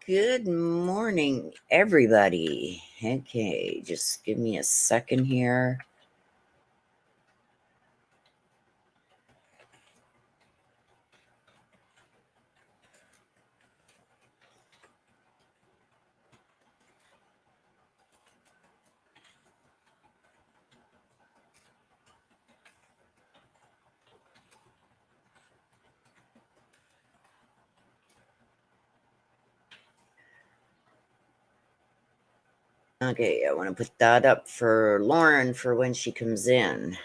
Good morning, everybody. Okay, just give me a second here. Okay, I want to put that up for Lauren for when she comes in.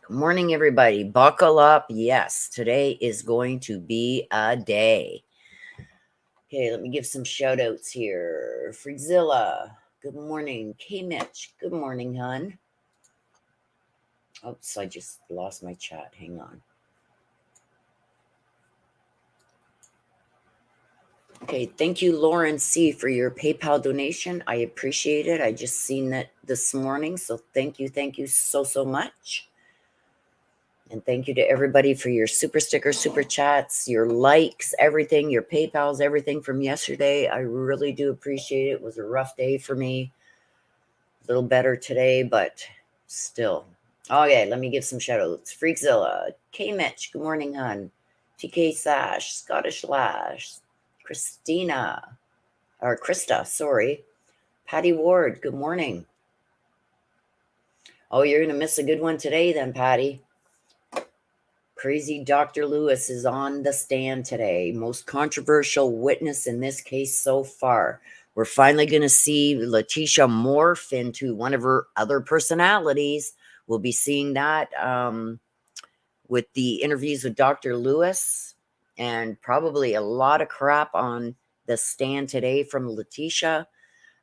Good morning, everybody. Buckle up. Yes, today is going to be a day. Okay, let me give some shout outs here. Freezilla, good morning. K Mitch, good morning, hon. Oops, I just lost my chat. Hang on. Okay, thank you, Lauren C., for your PayPal donation. I appreciate it. I just seen that this morning, so thank you so much. And thank you to everybody for your super stickers, super chats, your likes, everything, your PayPals, everything from yesterday. I really do appreciate it. It was a rough day for me. A little better today, but still. Okay, let me give some shout outs. Freakzilla, K Mitch, good morning, hon. TK Sash, Scottish Lash, Christina, or Krista, sorry. Patty Ward, good morning. Oh, you're going to miss a good one today then, Patty. Crazy Dr. Lewis is on the stand today. Most controversial witness in this case so far. We're finally going to see Letecia morph into one of her other personalities. We'll be seeing that with the interviews with Dr. Lewis, and probably a lot of crap on the stand today from Letecia.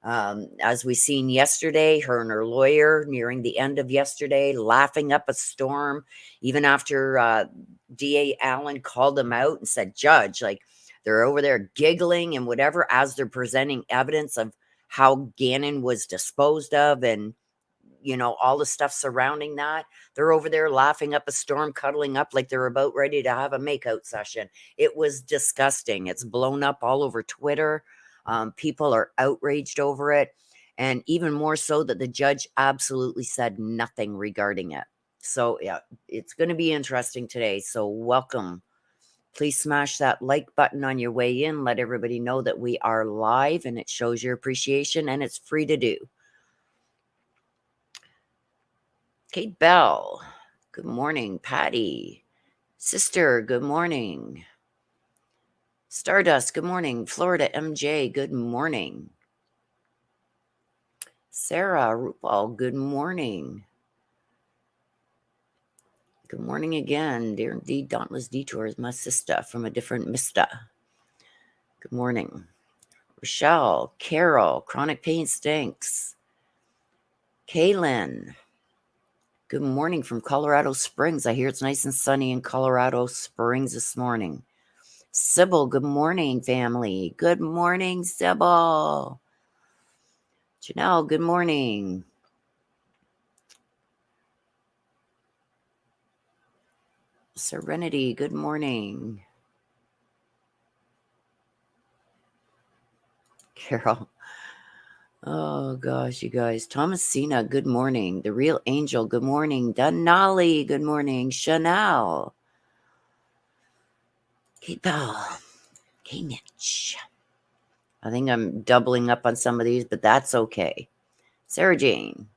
As we seen yesterday, her and her lawyer nearing the end of yesterday, laughing up a storm, even after DA Allen called them out and said, Judge, like they're over there giggling and whatever as they're presenting evidence of how Gannon was disposed of and, you know, all the stuff surrounding that. They're over there laughing up a storm, cuddling up like they're about ready to have a makeout session. It was disgusting. It's blown up all over Twitter. People are outraged over it. And even more so that the judge absolutely said nothing regarding it. So, yeah, it's going to be interesting today. So, welcome. Please smash that like button on your way in. Let everybody know that we are live and it shows your appreciation and it's free to do. Kate Bell, good morning. Patty, sister, good morning. Stardust, good morning. Florida MJ, good morning. Sarah Rupal, good morning. Good morning again. Dear indeed, Dauntless Detours, my sister from a different mister. Good morning. Rochelle, Carol, Chronic Pain Stinks. Kaylin, good morning from Colorado Springs. I hear it's nice and sunny in Colorado Springs this morning. Sybil, good morning, family. Good morning, Sybil. Janelle, good morning. Serenity, good morning. Carol. Oh, gosh, you guys. Thomasina, good morning. The Real Angel, good morning. Denali, good morning. Chanel. Kate Bell. Kate Mitch. I think I'm doubling up on some of these, but that's okay. Sarah Jane.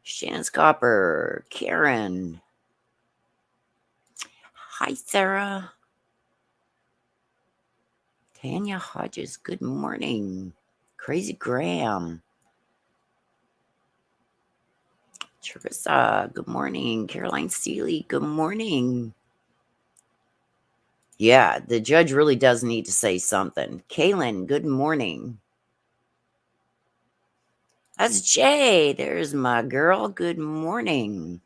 Shannon Scopper. Karen. Hi, Sarah. Tanya Hodges, good morning. Crazy Graham. Teresa, good morning. Caroline Seeley, good morning. Yeah, the judge really does need to say something. Kaylin, good morning. That's Jay. There's my girl. Good morning.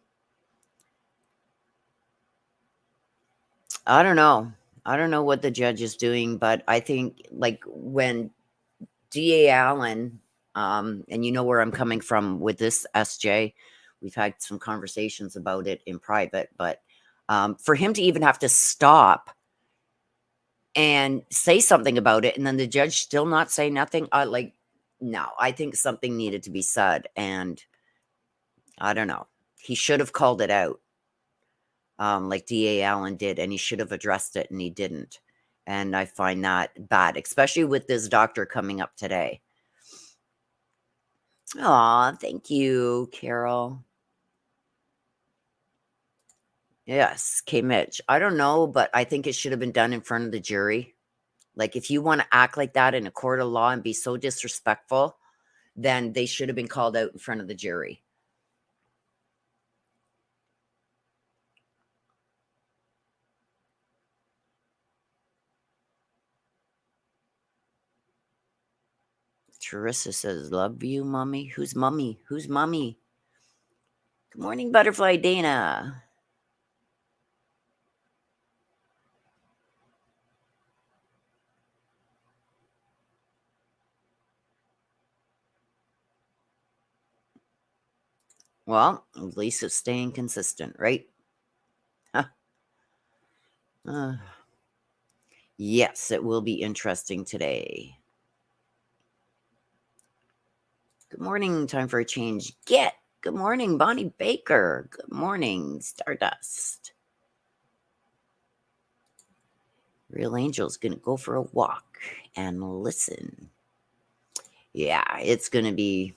I don't know. I don't know what the judge is doing, but I think like when DA Allen, and you know where I'm coming from with this, SJ, we've had some conversations about it in private, but for him to even have to stop and say something about it, and then the judge still not say nothing. No, I think something needed to be said, and I don't know. He should have called it out, like DA Allen did, and he should have addressed it, and he didn't. And I find that bad, especially with this doctor coming up today. Aw, thank you, Carol. Yes, K. Mitch. I don't know, but I think it should have been done in front of the jury. Like, if you want to act like that in a court of law and be so disrespectful, then they should have been called out in front of the jury. Teresa says, love you, mommy. Who's mommy? Who's mommy? Good morning, Butterfly Dana. Well, at least it's staying consistent, right? Huh. Yes, it will be interesting today. Good morning. Time for a change. Good morning, Bonnie Baker. Good morning, Stardust. Real Angel's going to go for a walk and listen. Yeah, it's going to be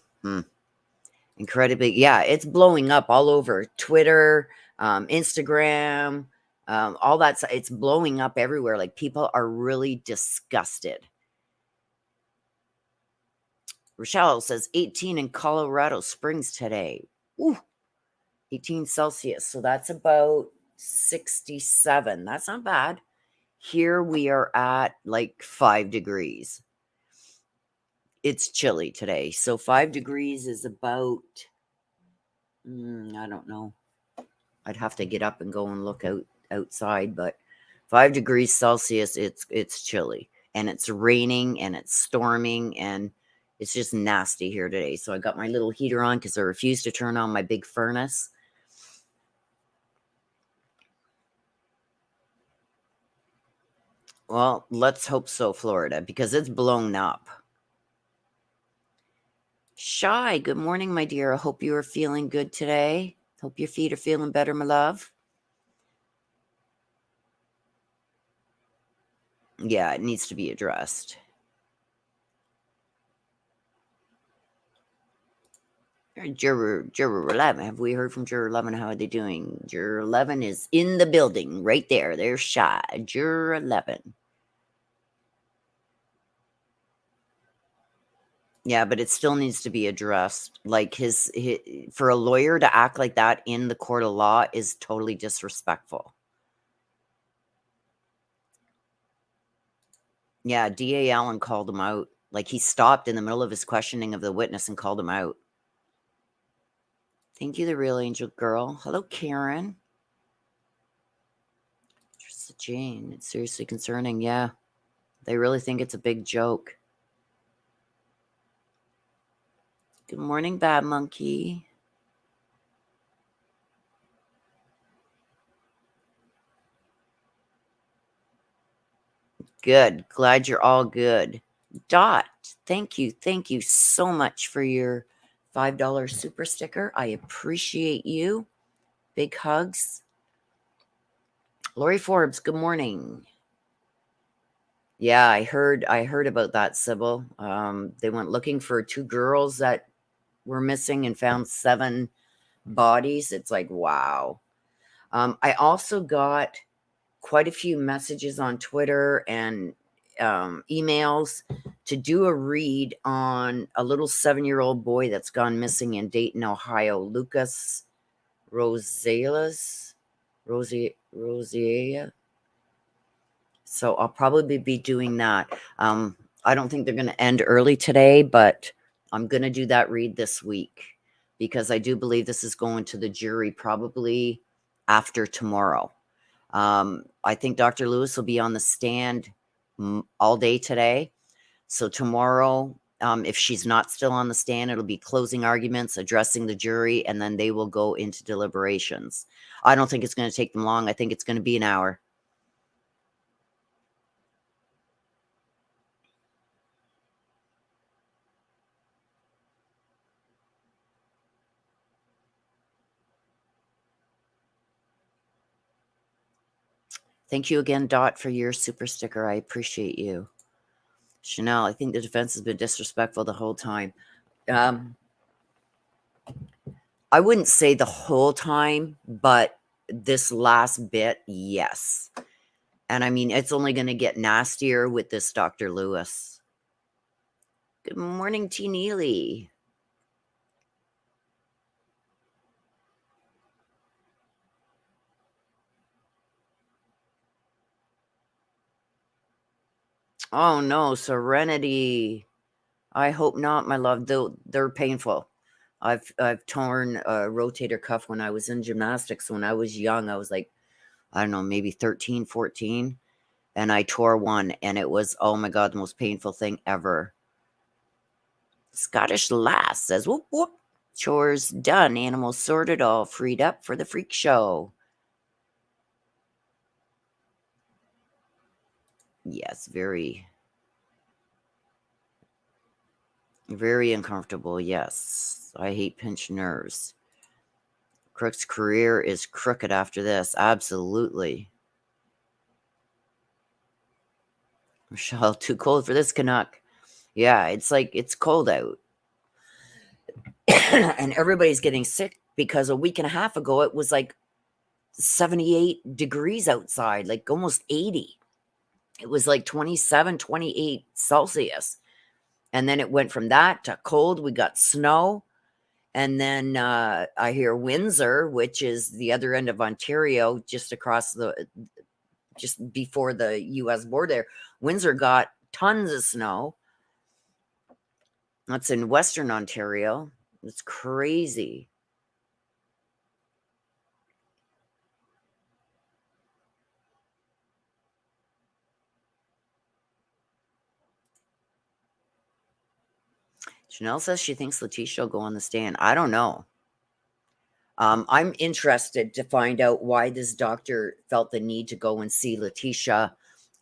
incredibly. Yeah, it's blowing up all over Twitter, Instagram, all that. It's blowing up everywhere. Like, people are really disgusted. Rochelle says 18 in Colorado Springs today. Ooh, 18 Celsius. So that's about 67. That's not bad. Here we are at like 5 degrees. It's chilly today. So 5 degrees is about, I don't know. I'd have to get up and go and look outside, but 5 degrees Celsius, it's chilly. And it's raining and it's storming and it's just nasty here today. So I got my little heater on because I refuse to turn on my big furnace. Well, let's hope so, Florida, because it's blown up. Shy, good morning, my dear. I hope you are feeling good today. Hope your feet are feeling better, my love. Yeah, it needs to be addressed. Juror 11. Have we heard from Juror 11? How are they doing? Juror 11 is in the building right there. There's Shy. Juror 11. Yeah, but it still needs to be addressed. Like, his for a lawyer to act like that in the court of law is totally disrespectful. Yeah, DA Allen called him out. Like, he stopped in the middle of his questioning of the witness and called him out. Thank you, the real angel girl. Hello, Karen. Trista Jane. It's seriously concerning. Yeah. They really think it's a big joke. Good morning, Bad Monkey. Good. Glad you're all good. Dot, thank you. Thank you so much for your $5 super sticker. I appreciate you. Big hugs. Lori Forbes, good morning. Yeah, I heard about that, Sybil. They went looking for 2 girls that were missing and found 7 bodies. It's like, wow. I also got quite a few messages on Twitter and emails to do a read on a little 7-year-old boy that's gone missing in Dayton, Ohio, Lucas Rosales. Rosia. So I'll probably be doing that. I don't think they're going to end early today, but I'm going to do that read this week because I do believe this is going to the jury probably after tomorrow. I think Dr. Lewis will be on the stand all day today. So tomorrow, if she's not still on the stand, it'll be closing arguments, addressing the jury, and then they will go into deliberations. I don't think it's going to take them long. I think it's going to be an hour. Thank you again, Dot, for your super sticker. I appreciate you. Chanel, I think the defense has been disrespectful the whole time. I wouldn't say the whole time, but this last bit, yes. And I mean, it's only going to get nastier with this Dr. Lewis. Good morning, T. Neely. Oh no, Serenity. I hope not, my love. They're painful. I've torn a rotator cuff when I was in gymnastics. When I was young, I was like, I don't know, maybe 13, 14. And I tore one, and it was, oh my God, the most painful thing ever. Scottish Lass says, whoop, whoop. Chores done. Animals sorted, all freed up for the freak show. Yes, very, very uncomfortable. Yes. I hate pinched nerves. Crook's career is crooked after this. Absolutely. Michelle, too cold for this Canuck. Yeah, it's like it's cold out. And everybody's getting sick because a week and a half ago it was like 78 degrees outside, like almost 80. It was like 27, 28 Celsius. And then it went from that to cold. We got snow. And then I hear Windsor, which is the other end of Ontario, just before the US border there. Windsor got tons of snow. That's in Western Ontario. It's crazy. Chanel says she thinks Letecia will go on the stand. I don't know. I'm interested to find out why this doctor felt the need to go and see Letecia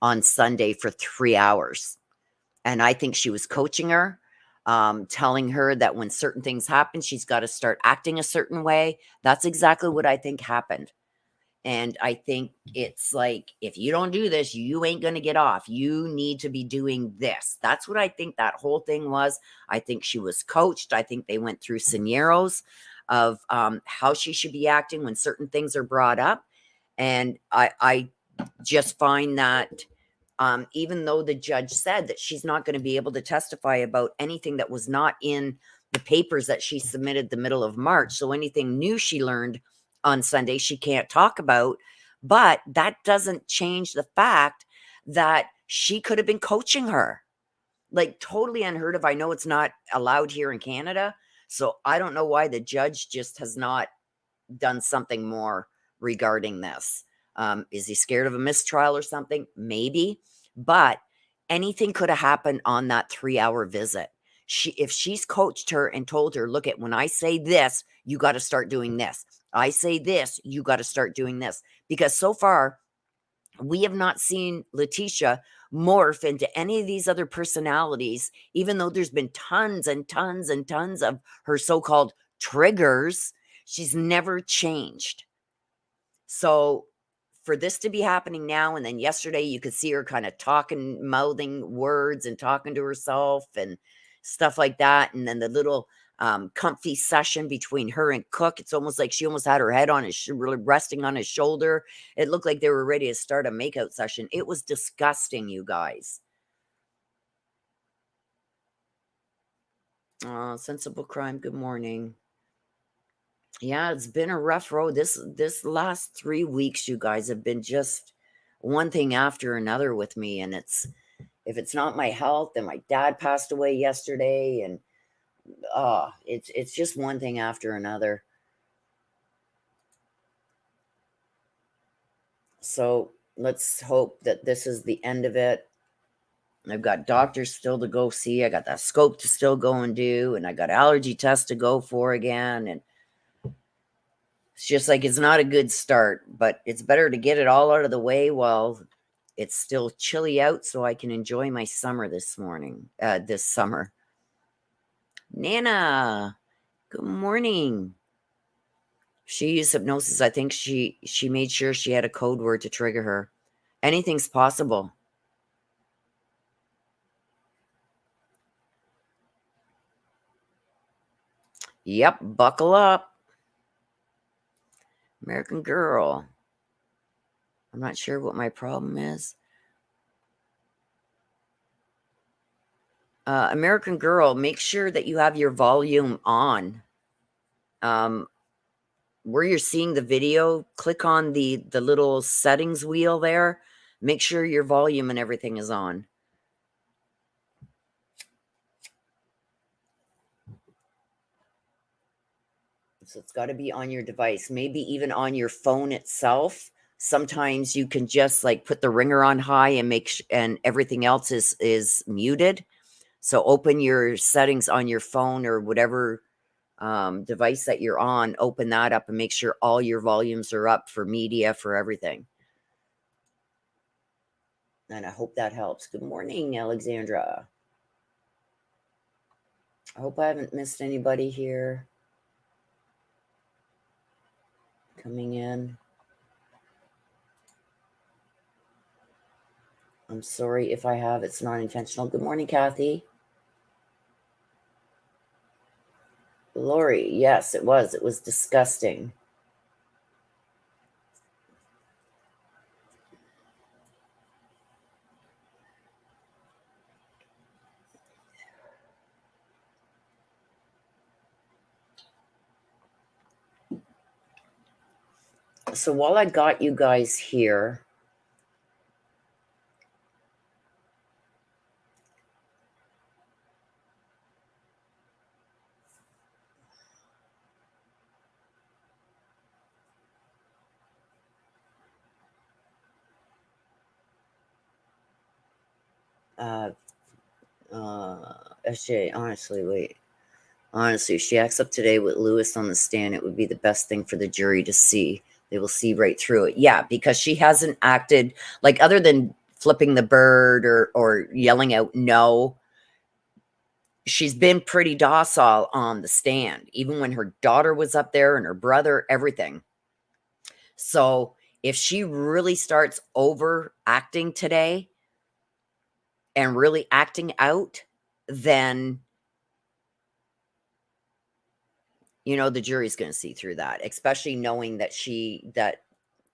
on Sunday for 3 hours. And I think she was coaching her, telling her that when certain things happen, she's got to start acting a certain way. That's exactly what I think happened. And I think it's like, if you don't do this, you ain't going to get off. You need to be doing this. That's what I think that whole thing was. I think she was coached. I think they went through scenarios of how she should be acting when certain things are brought up. And I just find that even though the judge said that she's not going to be able to testify about anything that was not in the papers that she submitted the middle of March, so anything new she learned on Sunday, she can't talk about. But that doesn't change the fact that she could have been coaching her. Like, totally unheard of. I know it's not allowed here in Canada. So I don't know why the judge just has not done something more regarding this. Is he scared of a mistrial or something? Maybe. But anything could have happened on that 3-hour visit. If she's coached her and told her, look, when I say this, you got to start doing this. I say this, you got to start doing this. Because so far, we have not seen Letecia morph into any of these other personalities, even though there's been tons and tons and tons of her so-called triggers. She's never changed. So for this to be happening now, and then yesterday you could see her kind of talking, mouthing words and talking to herself and stuff like that. And then the little comfy session between her and Cook, it's almost like she almost had her head on his, really resting on his shoulder. It looked like they were ready to start a makeout session. It was disgusting, you guys. Sensible Crime, good morning. Yeah, it's been a rough road. This last 3 weeks, you guys, have been just one thing after another with me. And if it's not my health, and my dad passed away yesterday, and it's just one thing after another. So let's hope that this is the end of it. I've got doctors still to go see. I got that scope to still go and do, and I got allergy tests to go for again. And it's just like, it's not a good start, but it's better to get it all out of the way while it's still chilly out, so I can enjoy my summer this summer. Nana, good morning. She used hypnosis. I think she made sure she had a code word to trigger her. Anything's possible. Yep, buckle up. American Girl. I'm not sure what my problem is. American Girl, make sure that you have your volume on. Where you're seeing the video, click on the little settings wheel there. Make sure your volume and everything is on. So it's got to be on your device, maybe even on your phone itself. Sometimes you can just like put the ringer on high and and everything else is muted. So open your settings on your phone or whatever device that you're on, open that up and make sure all your volumes are up for media, for everything. And I hope that helps. Good morning, Alexandra. I hope I haven't missed anybody here coming in. I'm sorry if I have. It's not intentional. Good morning, Kathy. Lori, yes, it was. It was disgusting. So while I got you guys here, SJ, honestly, if she acts up today with Lewis on the stand, it would be the best thing for the jury to see. They will see right through it. Yeah, because she hasn't acted like, other than flipping the bird or yelling out no, she's been pretty docile on the stand, even when her daughter was up there and her brother, everything. So if she really starts overacting today and really acting out, then, you know, the jury's going to see through that, especially knowing that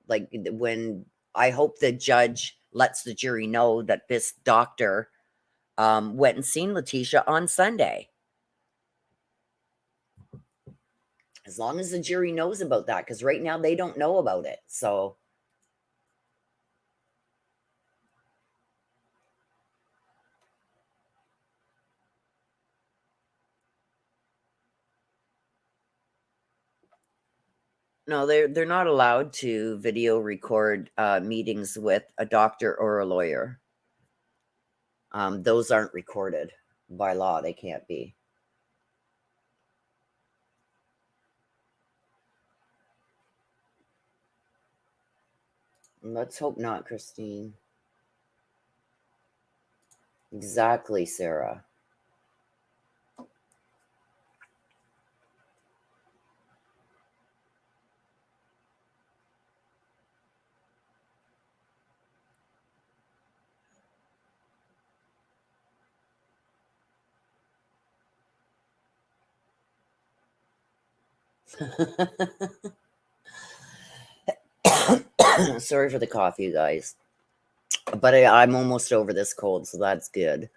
like, when I hope the judge lets the jury know that this doctor went and seen Letecia on Sunday. As long as the jury knows about that, because right now they don't know about it. So no, they're not allowed to video record meetings with a doctor or a lawyer. Those aren't recorded by law. They can't be. Let's hope not, Christine. Exactly, Sarah. Sorry for the cough, you guys. But I'm almost over this cold, so that's good.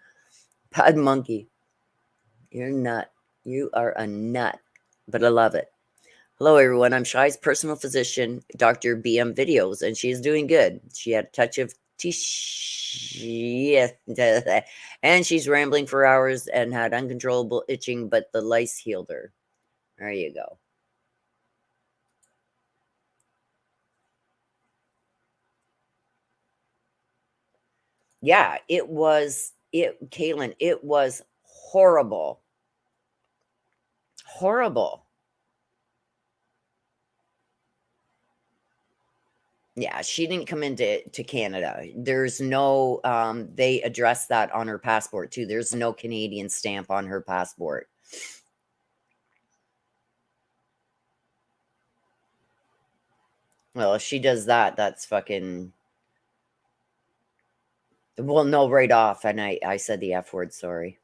Bad monkey. You're a nut. You are a nut. But I love it. Hello, everyone. I'm Shai's personal physician, Dr. BM Videos, and she's doing good. She had a touch of and she's rambling for hours and had uncontrollable itching, but the lice healed her. There you go. Yeah, Kaylin, it was horrible. Horrible. Yeah, she didn't come into Canada. There's no they addressed that on her passport too. There's no Canadian stamp on her passport. Well, if she does that, that's fucking Well, no, right off. And I said the F word, sorry.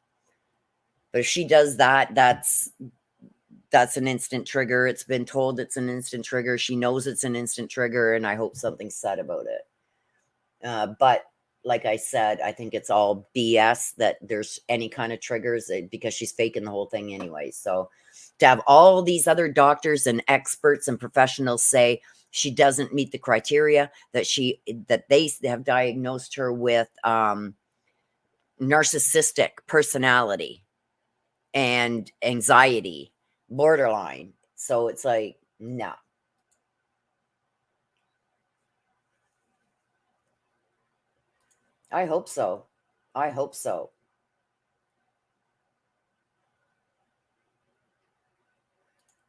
But if she does that, that's an instant trigger. It's been told it's an instant trigger. She knows it's an instant trigger, and I hope something's said about it. But like I said, I think it's all BS that there's any kind of triggers because she's faking the whole thing anyway. So to have all these other doctors and experts and professionals say she doesn't meet the criteria, that they have diagnosed her with narcissistic personality and anxiety, borderline. So it's like, no. I hope so. I hope so.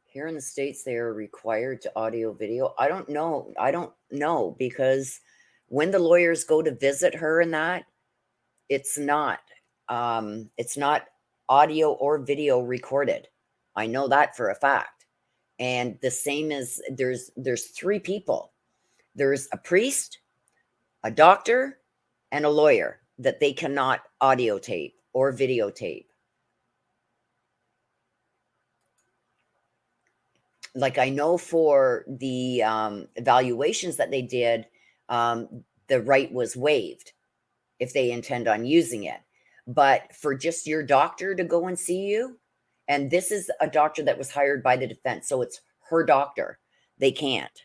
Here in the States, they are required to audio video. I don't know. I don't know because when the lawyers go to visit her and that, it's not audio or video recorded. I know that for a fact. And the same as there's three people. There's a priest, a doctor, and a lawyer that they cannot audio tape or videotape. Like I know for the evaluations that they did, the right was waived if they intend on using it. But for just your doctor to go and see you, and this is a doctor that was hired by the defense, so it's her doctor, they can't.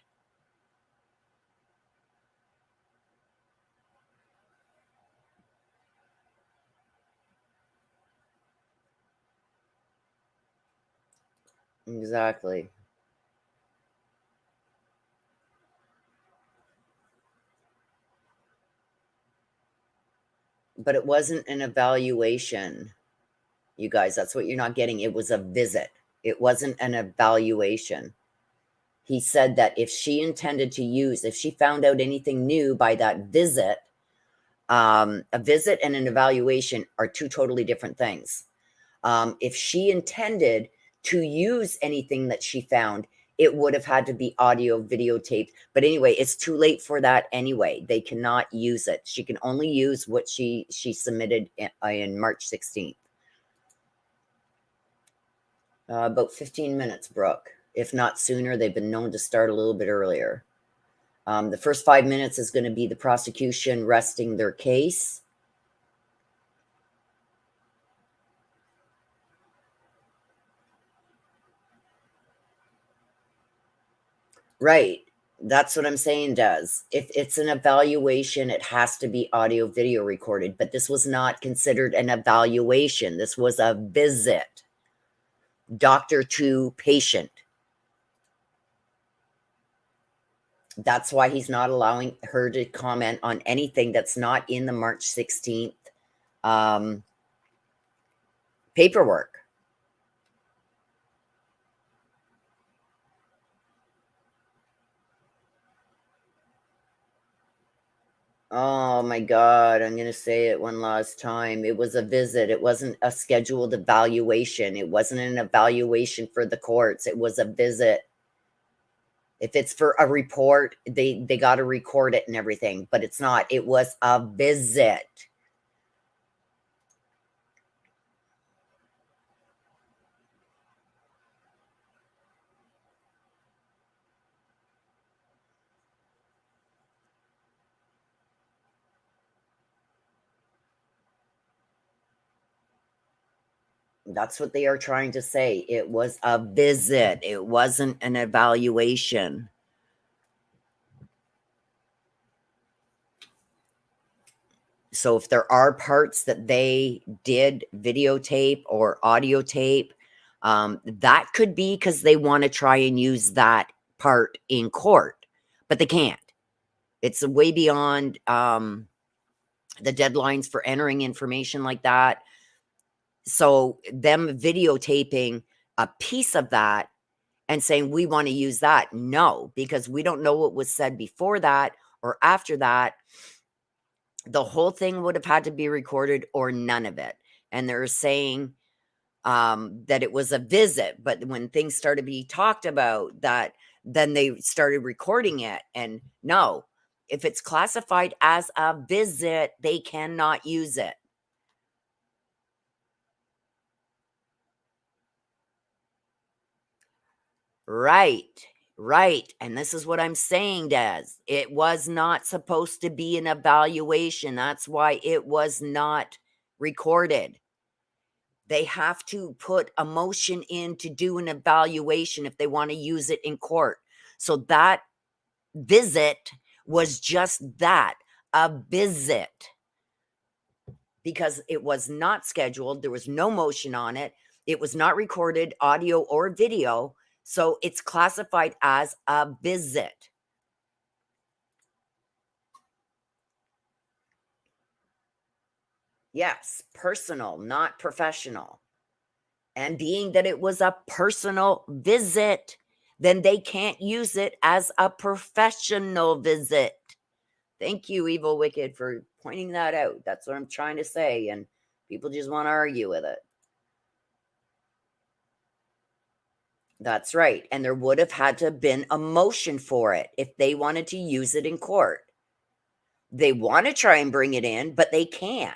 Exactly. But it wasn't an evaluation, you guys. That's what you're not getting. It was a visit. It wasn't an evaluation. He said that if she intended to use, if she found out anything new by that visit, a visit and an evaluation are two totally different things. If she intended to use anything that she found, it would have had to be audio videotaped. But anyway, it's too late for that anyway. They cannot use it. She can only use what she submitted in March 16th. About 15 minutes, Brooke. If not sooner, they've been known to start a little bit earlier. The first 5 minutes is going to be the prosecution resting their case. Right. That's what I'm saying, does. If it's an evaluation, it has to be audio video recorded. But this was not considered an evaluation. This was a visit. Doctor to patient. That's why he's not allowing her to comment on anything that's not in the March 16th paperwork. Oh my God, I'm going to say it one last time. It was a visit. It wasn't a scheduled evaluation. It wasn't an evaluation for the courts. It was a visit. If it's for a report, they got to record it and everything, but it's not. It was a visit. That's what they are trying to say. It was a visit. It wasn't an evaluation. So if there are parts that they did videotape or audio tape, that could be because they want to try and use that part in court, but they can't. It's way beyond the deadlines for entering information like that. So them videotaping a piece of that and saying, we want to use that. No, because we don't know what was said before that or after that. The whole thing would have had to be recorded or none of it. And they're saying that it was a visit, but when things started to be talked about, that then they started recording it. And no, If it's classified as a visit, they cannot use it. Right, right. And this is what I'm saying, Des. It was not supposed to be an evaluation. That's why it was not recorded. They have to put a motion in to do an evaluation if they want to use it in court. So that visit was just that, a visit, because it was not scheduled. There was no motion on it. It was not recorded, audio or video. So it's classified as a visit. Yes, personal, not professional. And being that it was a personal visit, then they can't use it as a professional visit. Thank you, Evil Wicked, for pointing that out. That's what I'm trying to say. And people just want to argue with it. That's right. And there would have had to have been a motion for it if they wanted to use it in court. They want to try and bring it in, but they can't.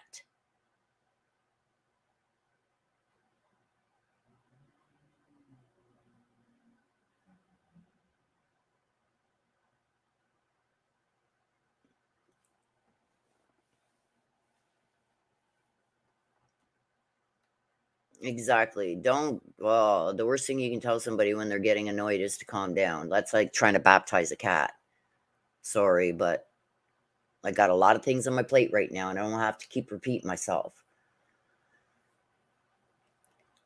Exactly. Well, the worst thing you can tell somebody when they're getting annoyed is to calm down. That's like trying to baptize a cat. Sorry, but I got a lot of things on my plate right now, and I don't have to keep repeating myself.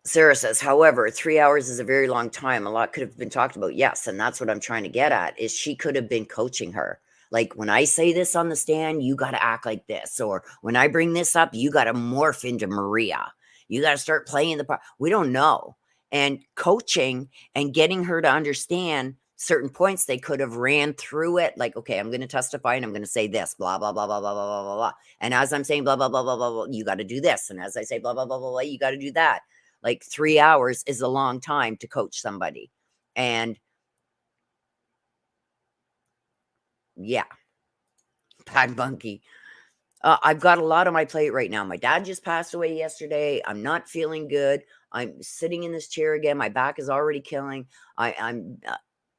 Sarah says, however, 3 hours is a very long time. A lot could have been talked about. Yes, and that's what I'm trying to get at, is she could have been coaching her. Like, when I say this on the stand, you got to act like this. Or when I bring this up, you got to morph into Maria. You got to start playing the part. We don't know. And coaching and getting her to understand certain points, they could have ran through it. Like, okay, I'm going to testify and I'm going to say this, blah, blah, blah, blah, blah, blah, blah, blah, blah. And as I'm saying, blah, blah, blah, blah, blah, blah, you got to do this. And as I say, blah, blah, blah, blah, blah, you got to do that. Like 3 hours is a long time to coach somebody. And yeah, Bad Monkey. I've got a lot on my plate right now. My dad just passed away yesterday. I'm not feeling good. I'm sitting in this chair again. My back is already killing. I'm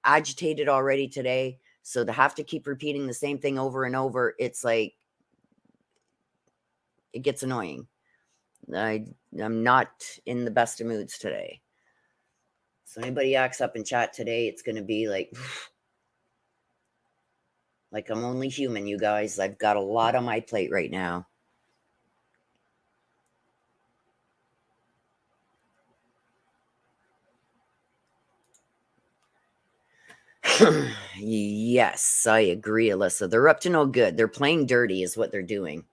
agitated already today. So to have to keep repeating the same thing over and over, it's like, it gets annoying. I'm not in the best of moods today. So anybody acts up in chat today, it's going to be like I'm only human, you guys. I've got a lot on my plate right now. Yes, I agree, Alyssa. They're up to no good. They're playing dirty is what they're doing.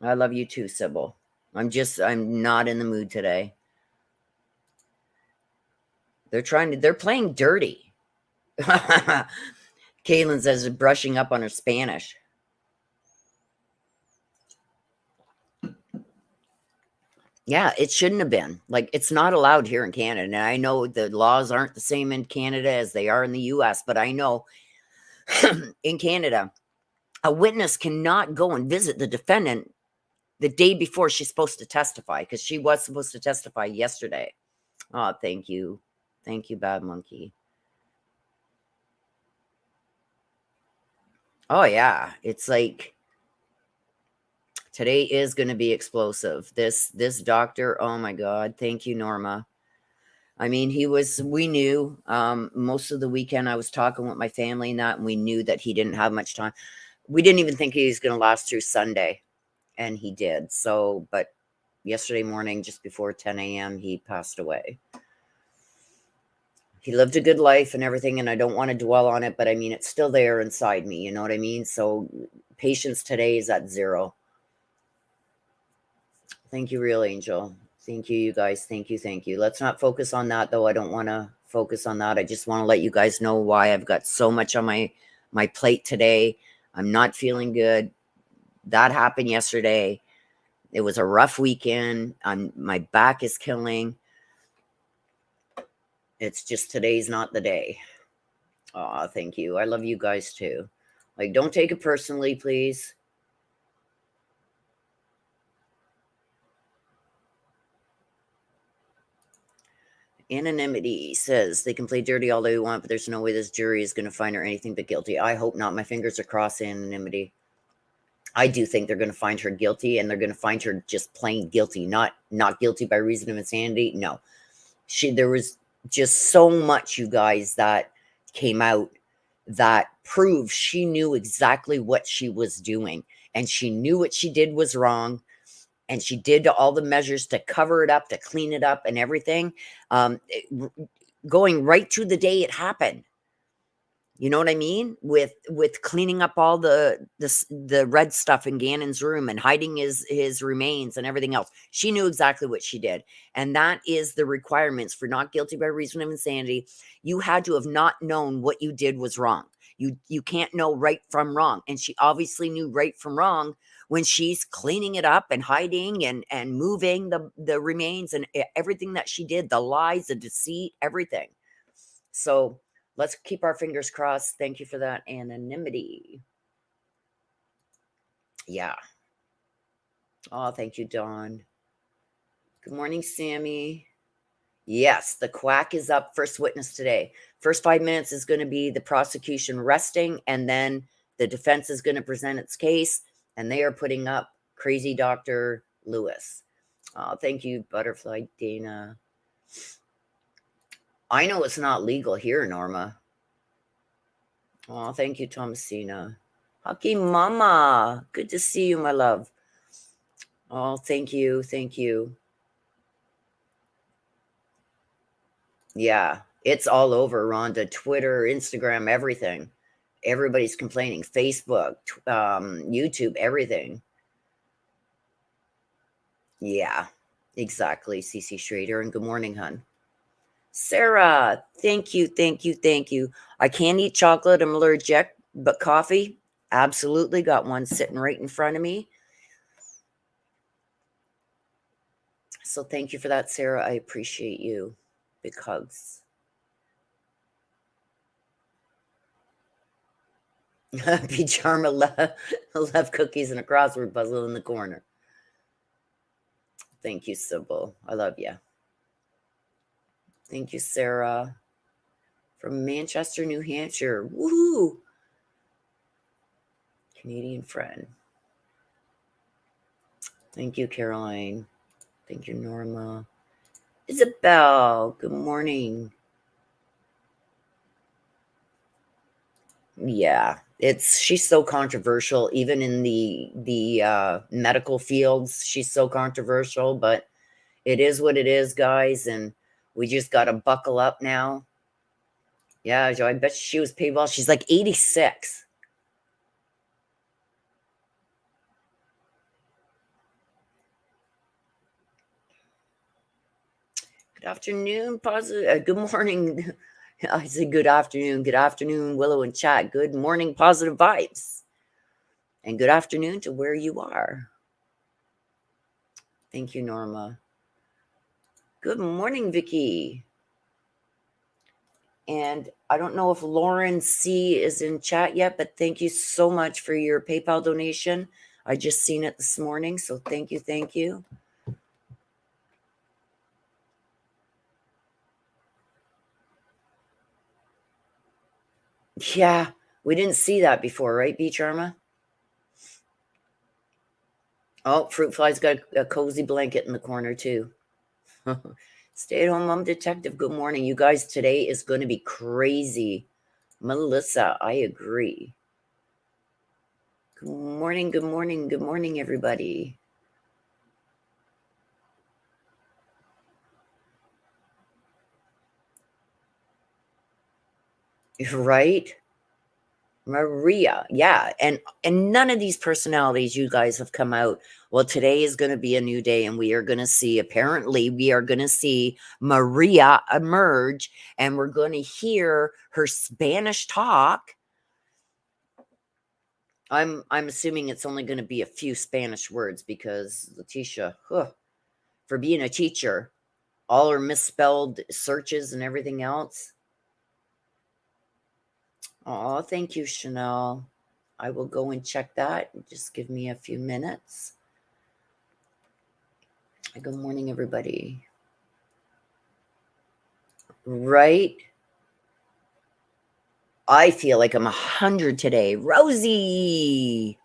I love you too, Sybil. I'm not in the mood today. They're playing dirty. Caitlin says brushing up on her Spanish. Yeah, it shouldn't have been. Like, it's not allowed here in Canada. And I know the laws aren't the same in Canada as they are in the US, but I know in Canada, a witness cannot go and visit the defendant the day before she's supposed to testify, because she was supposed to testify yesterday. Oh, thank you. Thank you, Bad Monkey. Oh, yeah. It's like, today is going to be explosive. This doctor, oh my God. Thank you, Norma. I mean, we knew, most of the weekend I was talking with my family and that, and we knew that he didn't have much time. We didn't even think he was going to last through Sunday, and he did. So, but yesterday morning, just before 10 a.m., he passed away. He lived a good life and everything, and I don't want to dwell on it, but I mean, it's still there inside me. You know what I mean? So patience today is at 0. Thank you, Real Angel. Thank you, you guys. Thank you. Thank you. Let's not focus on that, though. I don't want to focus on that. I just want to let you guys know why I've got so much on my plate today. I'm not feeling good. That happened yesterday. It was a rough weekend. My back is killing. It's just, today's not the day. Aw, thank you. I love you guys too. Like, don't take it personally, please. Anonymity says they can play dirty all they want, but there's no way this jury is going to find her anything but guilty. I hope not. My fingers are crossed, anonymity. I do think they're going to find her guilty, and they're going to find her just plain guilty, not guilty by reason of insanity. No, there was just so much, you guys, that came out that proves she knew exactly what she was doing, and she knew what she did was wrong, and she did all the measures to cover it up, to clean it up, and everything. Going right to the day it happened. You know what I mean? With cleaning up all the red stuff in Gannon's room and hiding his remains and everything else. She knew exactly what she did. And that is the requirements for not guilty by reason of insanity. You had to have not known what you did was wrong. You can't know right from wrong. And she obviously knew right from wrong when she's cleaning it up and hiding and moving the remains and everything that she did, the lies, the deceit, everything. So let's keep our fingers crossed. Thank you for that anonymity. Yeah. Oh, thank you, Dawn. Good morning, Sammy. Yes, the quack is up. First witness today. First 5 minutes is going to be the prosecution resting, and then the defense is going to present its case, and they are putting up crazy Dr. Lewis. Oh, thank you, Butterfly Dana. I know it's not legal here, Norma. Oh, thank you, Thomasina. Hockey Mama. Good to see you, my love. Oh, thank you. Thank you. Yeah, it's all over, Rhonda. Twitter, Instagram, everything. Everybody's complaining. Facebook, YouTube, everything. Yeah, exactly. CC Schrader. And good morning, hun. Sarah, thank you. Thank you. Thank you. I can't eat chocolate. I'm allergic, but coffee, absolutely. Got one sitting right in front of me. So thank you for that, Sarah. I appreciate you. Big hugs. Peach Arma left cookies and a crossword puzzle in the corner. Thank you, Sybil. I love you. Thank you, Sarah. From Manchester, New Hampshire. Woohoo! Canadian friend. Thank you, Caroline. Thank you, Norma. Isabel, good morning. Yeah, she's so controversial, even in the medical fields. She's so controversial, but it is what it is, guys, and we just got to buckle up now. Yeah, Joe, I bet she was paid well. She's like 86. Good afternoon, positive. Good morning. I said good afternoon. Good afternoon, Willow and chat. Good morning, positive vibes. And good afternoon to where you are. Thank you, Norma. Good morning, Vicky. And I don't know if Lauren C is in chat yet, but thank you so much for your PayPal donation. I just seen it this morning, so thank you, thank you. Yeah, we didn't see that before, right, Beach Arma? Oh, Fruit Fly's got a cozy blanket in the corner, too. Stay-at-home mom detective, good morning. You guys, today is going to be crazy. Melissa, I agree. Good morning, good morning, good morning, everybody. Right? Maria, yeah, and none of these personalities you guys have come out. Well, today is going to be a new day, and we are going to see. Apparently, we are going to see Maria emerge, and we're going to hear her Spanish talk. I'm assuming it's only going to be a few Spanish words because Letecia, for being a teacher, all her misspelled searches and everything else. Oh, thank you, Chanel. I will go and check that. Just give me a few minutes. Good morning, everybody. Right? I feel like I'm 100 today. Rosie.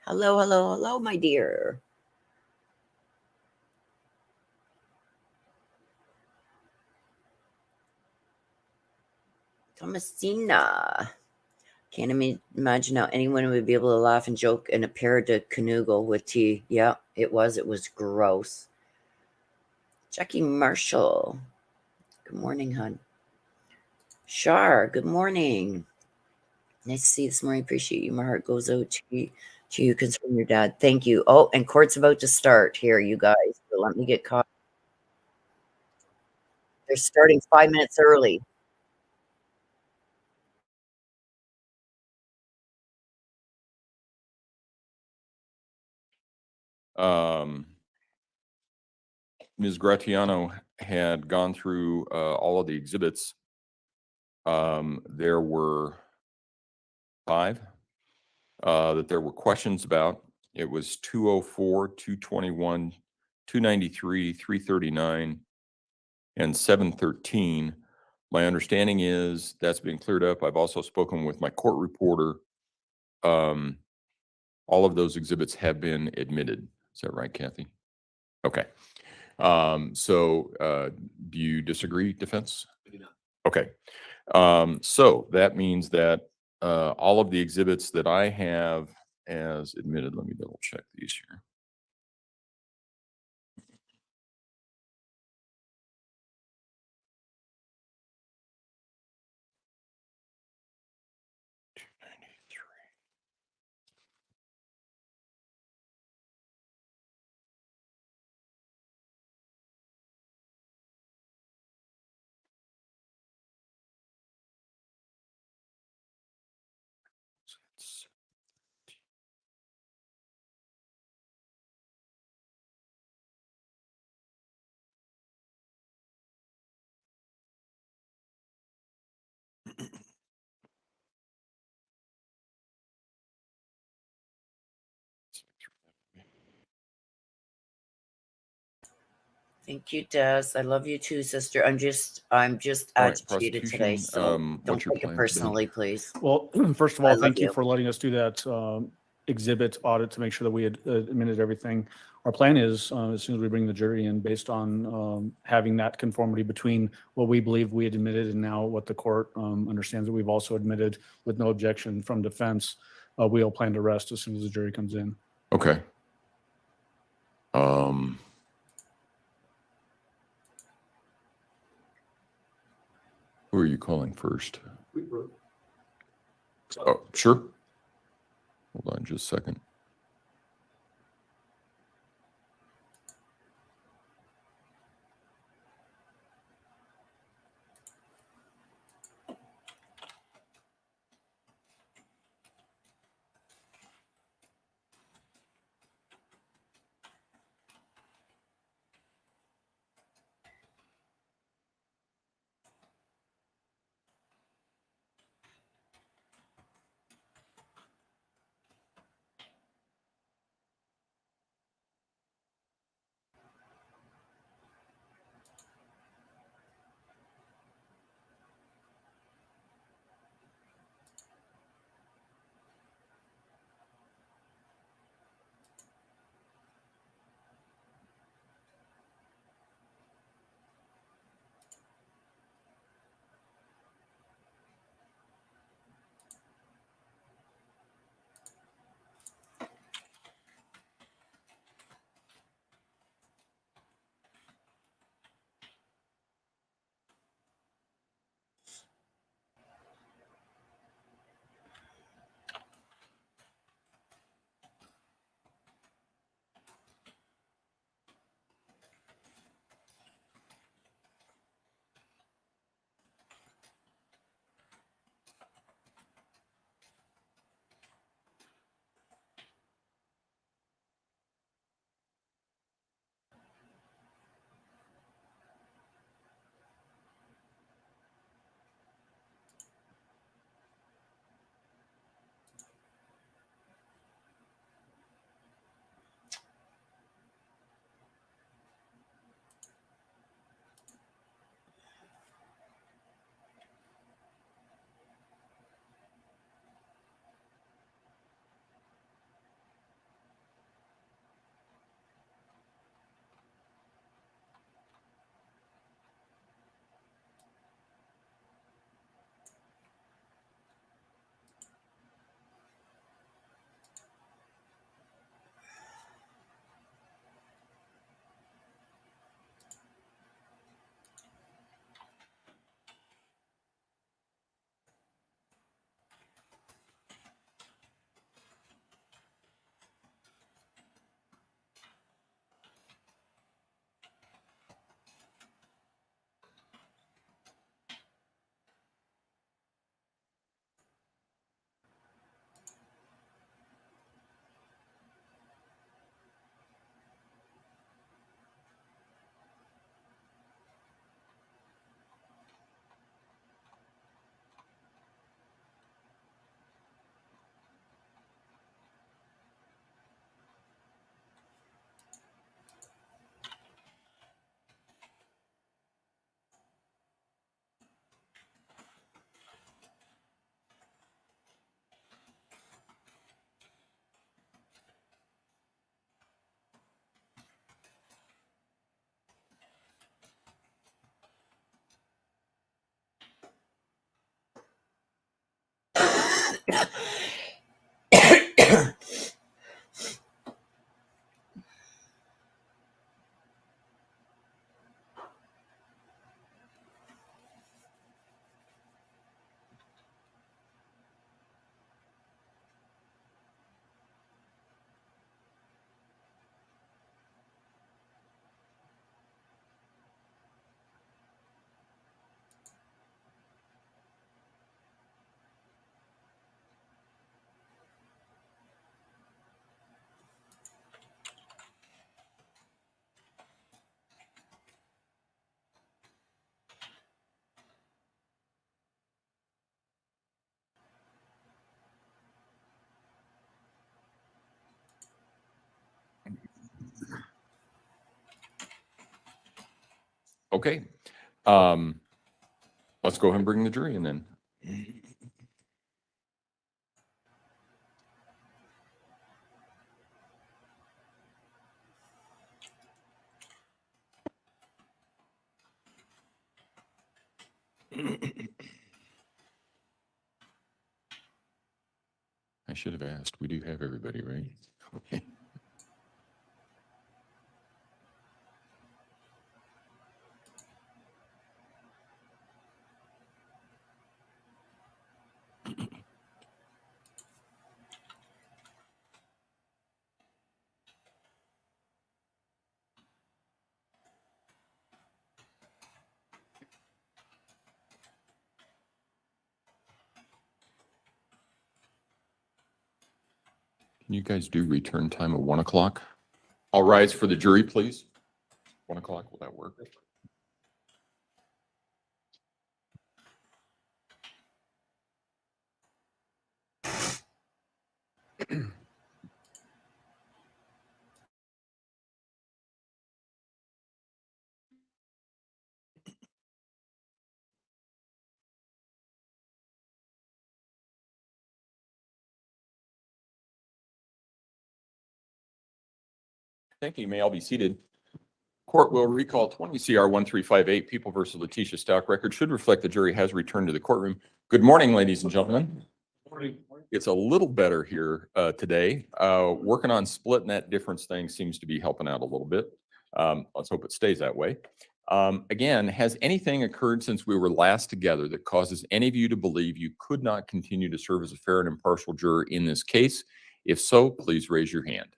Hello, hello, hello, my dear. Thomasina. Can't imagine how anyone would be able to laugh and joke in a pair to canoodle with tea. Yeah, it was. It was gross. Jackie Marshall. Good morning, hon. Shar, good morning. Nice to see you this morning. Appreciate you. My heart goes out to you concerning your dad. Thank you. Oh, and court's about to start here, you guys. So let me get caught. They're starting 5 minutes early. Ms. Gratiano had gone through all of the exhibits. There were 5 that there were questions about. It was 204, 221, 293, 339, and 713. My understanding is that's been cleared up. I've also spoken with my court reporter. All of those exhibits have been admitted. Is that right, Kathy? Okay. So do you disagree, defense? I do not. Okay. So that means that all of the exhibits that I have as admitted, let me double check these here. Thank you, Des. I love you too, sister. I'm just agitated today, so don't take it personally, please. Well, first of all, thank you for letting us do that exhibit audit to make sure that we had admitted everything. Our plan is, as soon as we bring the jury in, based on having that conformity between what we believe we had admitted and now what the court understands that we've also admitted with no objection from defense, we'll plan to rest as soon as the jury comes in. Okay. Who are you calling first? Oh, sure. Hold on just a second. Okay. Let's go ahead and bring the jury in then. I should have asked. We do have everybody, right? Okay. Can you guys do return time of 1 o'clock? All rise for the jury, please. 1 o'clock, will that work? Thank you. You may all be seated. Court will recall 20 CR 1358, People versus Letecia Stauch. Record should reflect the jury has returned to the courtroom. Good morning, ladies and gentlemen. Morning. It's a little better here today. Working on splitting that difference thing seems to be helping out a little bit. Let's hope it stays that way. Again, has anything occurred since we were last together that causes any of you to believe you could not continue to serve as a fair and impartial juror in this case? If so, please raise your hand.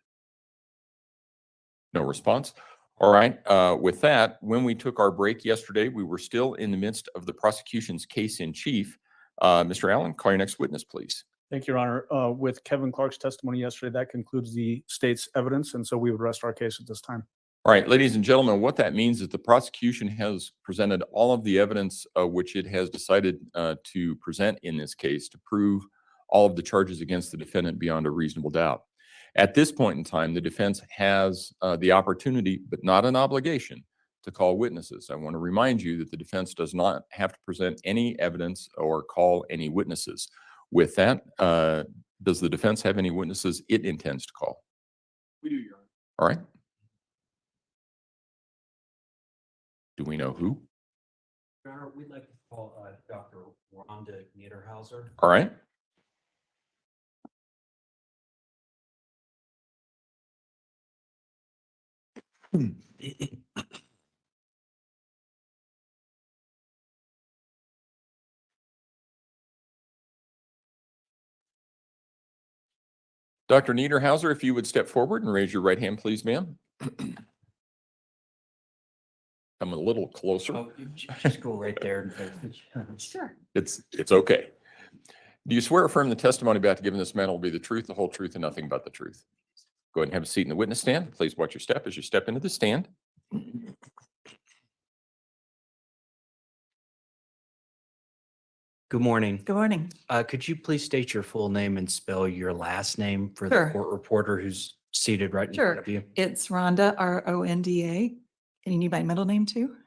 No response. All right. With that, when we took our break yesterday, we were still in the midst of the prosecution's case in chief. Mr. Allen, call your next witness, please. Thank you, Your Honor. With Kevin Clark's testimony yesterday, that concludes the state's evidence, and so we would rest our case at this time. All right, ladies and gentlemen, what that means is the prosecution has presented all of the evidence which it has decided to present in this case to prove all of the charges against the defendant beyond a reasonable doubt. At this point in time, the defense has the opportunity, but not an obligation, to call witnesses. I want to remind you that the defense does not have to present any evidence or call any witnesses. With that, does the defense have any witnesses it intends to call? We do, Your Honor. All right. Do we know who? Your Honor, we'd like to call Dr. Rhonda Niederhauser. All right. Dr. Niederhauser, if you would step forward and raise your right hand, please, ma'am. Come a little closer. Oh, you just go right there. Sure. It's okay. Do you swear or affirm the testimony about to give in this matter will be the truth, the whole truth, and nothing but the truth? Go ahead and have a seat in the witness stand. Please watch your step as you step into the stand. Good morning. Good morning. Could you please state your full name and spell your last name for Sure. the court reporter who's seated right in Sure. front of you? It's Rhonda, R-O-N-D-A. And you need my middle name too?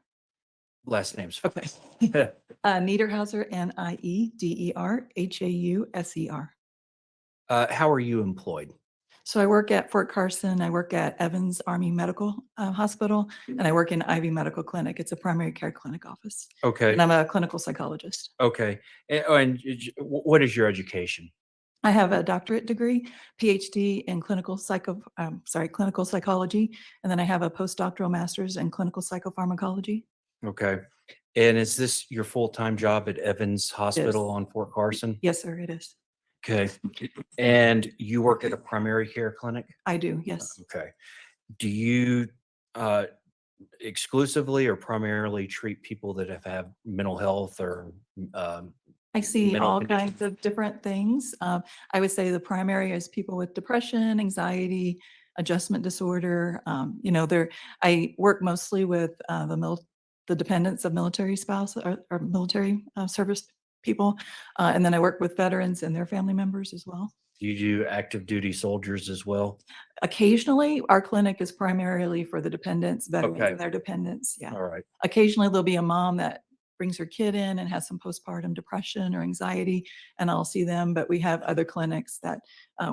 Last name's Okay. Niederhauser, Niederhauser. How are you employed? So I work at Fort Carson. I work at Evans Army Medical Hospital, and I work in Ivy Medical Clinic. It's a primary care clinic office. Okay. And I'm a clinical psychologist. Okay. And what is your education? I have a doctorate degree, PhD in clinical psychology, and then I have a postdoctoral master's in clinical psychopharmacology. Okay. And is this your full-time job at Evans Hospital on Fort Carson? Yes, sir, it is. Okay. And you work at a primary care clinic? I do, yes. Okay. Do you exclusively or primarily treat people that have mental health or I see mental all conditions? kinds of different things. I would say the primary is people with depression, anxiety, adjustment disorder. I work mostly with the dependents of military spouse or military service people. And then I work with veterans and their family members as well. Do you do active duty soldiers as well? Occasionally, our clinic is primarily for the dependents, veterans Okay. and their dependents. Yeah. All right. Occasionally, there'll be a mom that brings her kid in and has some postpartum depression or anxiety, and I'll see them. But we have other clinics that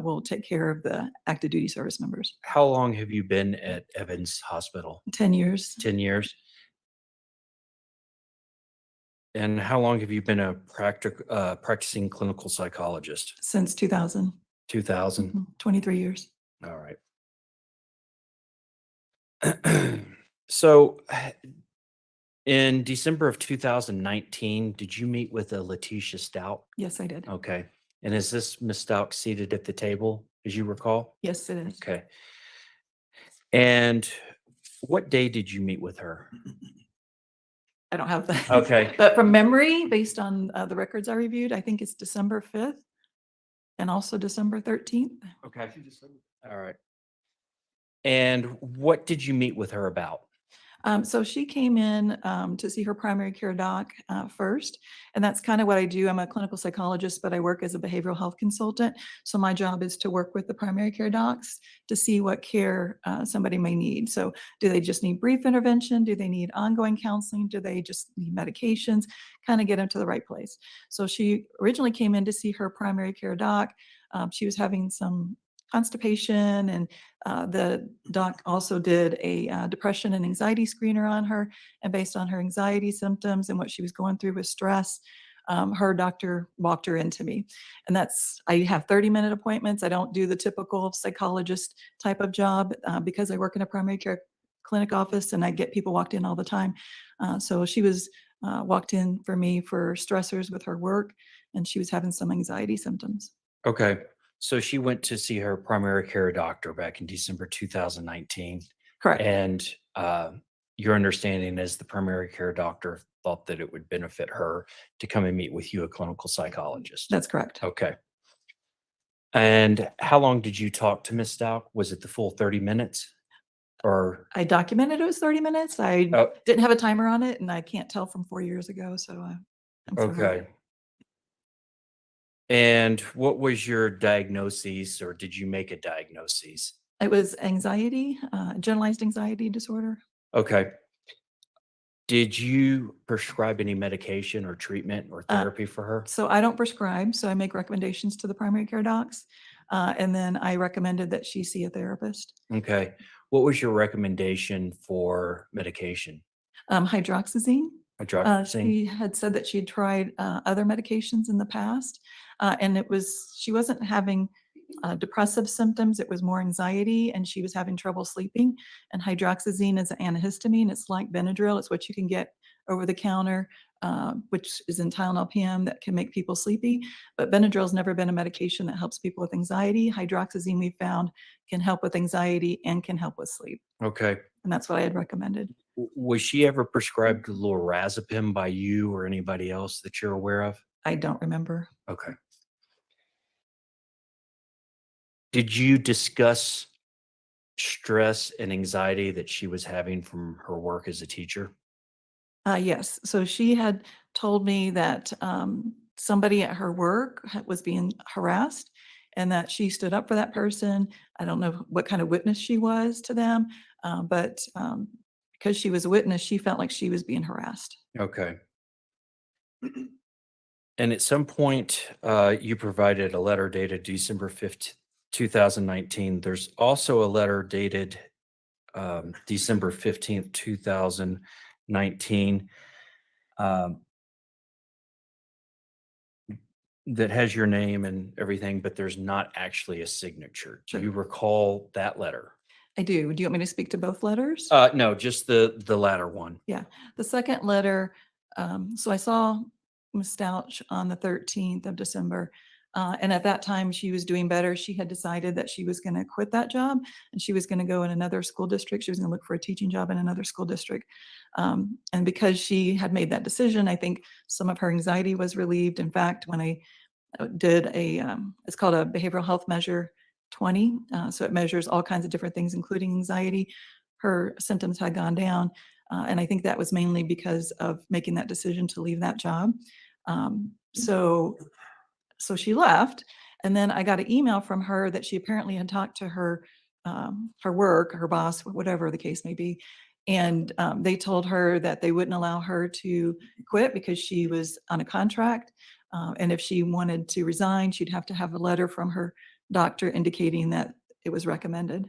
will take care of the active duty service members. How long have you been at Evans Hospital? 10 years 10 years. And how long have you been a practicing clinical psychologist? since 2000. 2000. 23 years. All right. So in December of 2019, did you meet with a Letecia Stauch? Yes, I did. Okay. And is this Miss Stauch seated at the table, as you recall? Yes, it is. Okay. And what day did you meet with her? I don't have that. Okay. But from memory, based on the records I reviewed, I think it's December 5th and also December 13th. Okay. All right. And what did you meet with her about? So she came in to see her primary care doc first, and that's kind of what I do. I'm a clinical psychologist, but I work as a behavioral health consultant. So my job is to work with the primary care docs to see what care somebody may need. So do they just need brief intervention? Do they need ongoing counseling? Do they just need medications? Kind of get them to the right place. So she originally came in to see her primary care doc. She was having some constipation, and the doc also did a depression and anxiety screener on her. And based on her anxiety symptoms and what she was going through with stress, her doctor walked her into me. And I have 30-minute appointments. I don't do the typical psychologist type of job because I work in a primary care clinic office and I get people walked in all the time. So she was walked in for me for stressors with her work, and she was having some anxiety symptoms. Okay. So she went to see her primary care doctor back in December 2019. Correct. And your understanding is the primary care doctor thought that it would benefit her to come and meet with you, a clinical psychologist. That's correct. Okay. And how long did you talk to Ms. Stauch? Was it the full 30 minutes? Or I documented it was 30 minutes. I Oh. didn't have a timer on it, and I can't tell from 4 years ago. So I'm sorry. okay. And what was your diagnosis, or did you make a diagnosis? It was anxiety, generalized anxiety disorder. Okay. Did you prescribe any medication or treatment or therapy for her? So I don't prescribe, so I make recommendations to the primary care docs. And then I recommended that she see a therapist. Okay. What was your recommendation for medication? Hydroxyzine. Hydroxyzine? She had said that she had tried other medications in the past, and she wasn't having depressive symptoms. It was more anxiety, and she was having trouble sleeping. And hydroxyzine is an antihistamine. It's like Benadryl. It's what you can get over the counter, which is in Tylenol PM, that can make people sleepy. But Benadryl's never been a medication that helps people with anxiety. Hydroxyzine, we found, can help with anxiety and can help with sleep. Okay. And that's what I had recommended. Was she ever prescribed lorazepam by you or anybody else that you're aware of? I don't remember. Okay. Did you discuss stress and anxiety that she was having from her work as a teacher? Yes. So she had told me that somebody at her work was being harassed and that she stood up for that person. I don't know what kind of witness she was to them, but because she was a witness, she felt like she was being harassed. Okay. And at some point, you provided a letter dated December 5th, 2019. There's also a letter dated December 15th, 2019 that has your name and everything, but there's not actually a signature. Do you recall that letter? I do. Do you want me to speak to both letters? No, just the latter one. Yeah. The second letter, so I saw Ms. Stauch on the 13th of December. And at that time, she was doing better. She had decided that she was going to quit that job and she was going to go in another school district. She was going to look for a teaching job in another school district. And because she had made that decision, I think some of her anxiety was relieved. In fact, when I did it's called a behavioral health measure 20. So it measures all kinds of different things, including anxiety. Her symptoms had gone down. And I think that was mainly because of making that decision to leave that job. So she left. And then I got an email from her that she apparently had talked to her, her work, her boss, whatever the case may be. And they told her that they wouldn't allow her to quit because she was on a contract. And if she wanted to resign, she'd have to have a letter from her doctor indicating that it was recommended.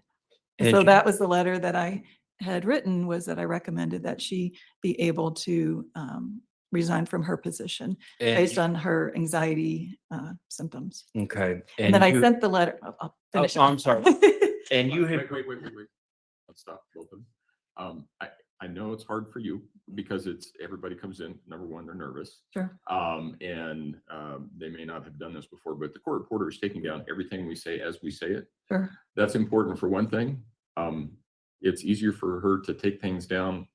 And so that was the letter that I had written, was that I recommended that she be able to resign from her position based on her anxiety symptoms. Okay. And then I sent the letter. I'll finish. I'm sorry. And you have, Wait. Let's stop both of them. I know it's hard for you because everybody comes in, number one, they're nervous. Sure. And they may not have done this before, but the court reporter is taking down everything we say as we say it. Sure. That's important for one thing. It's easier for her to take things down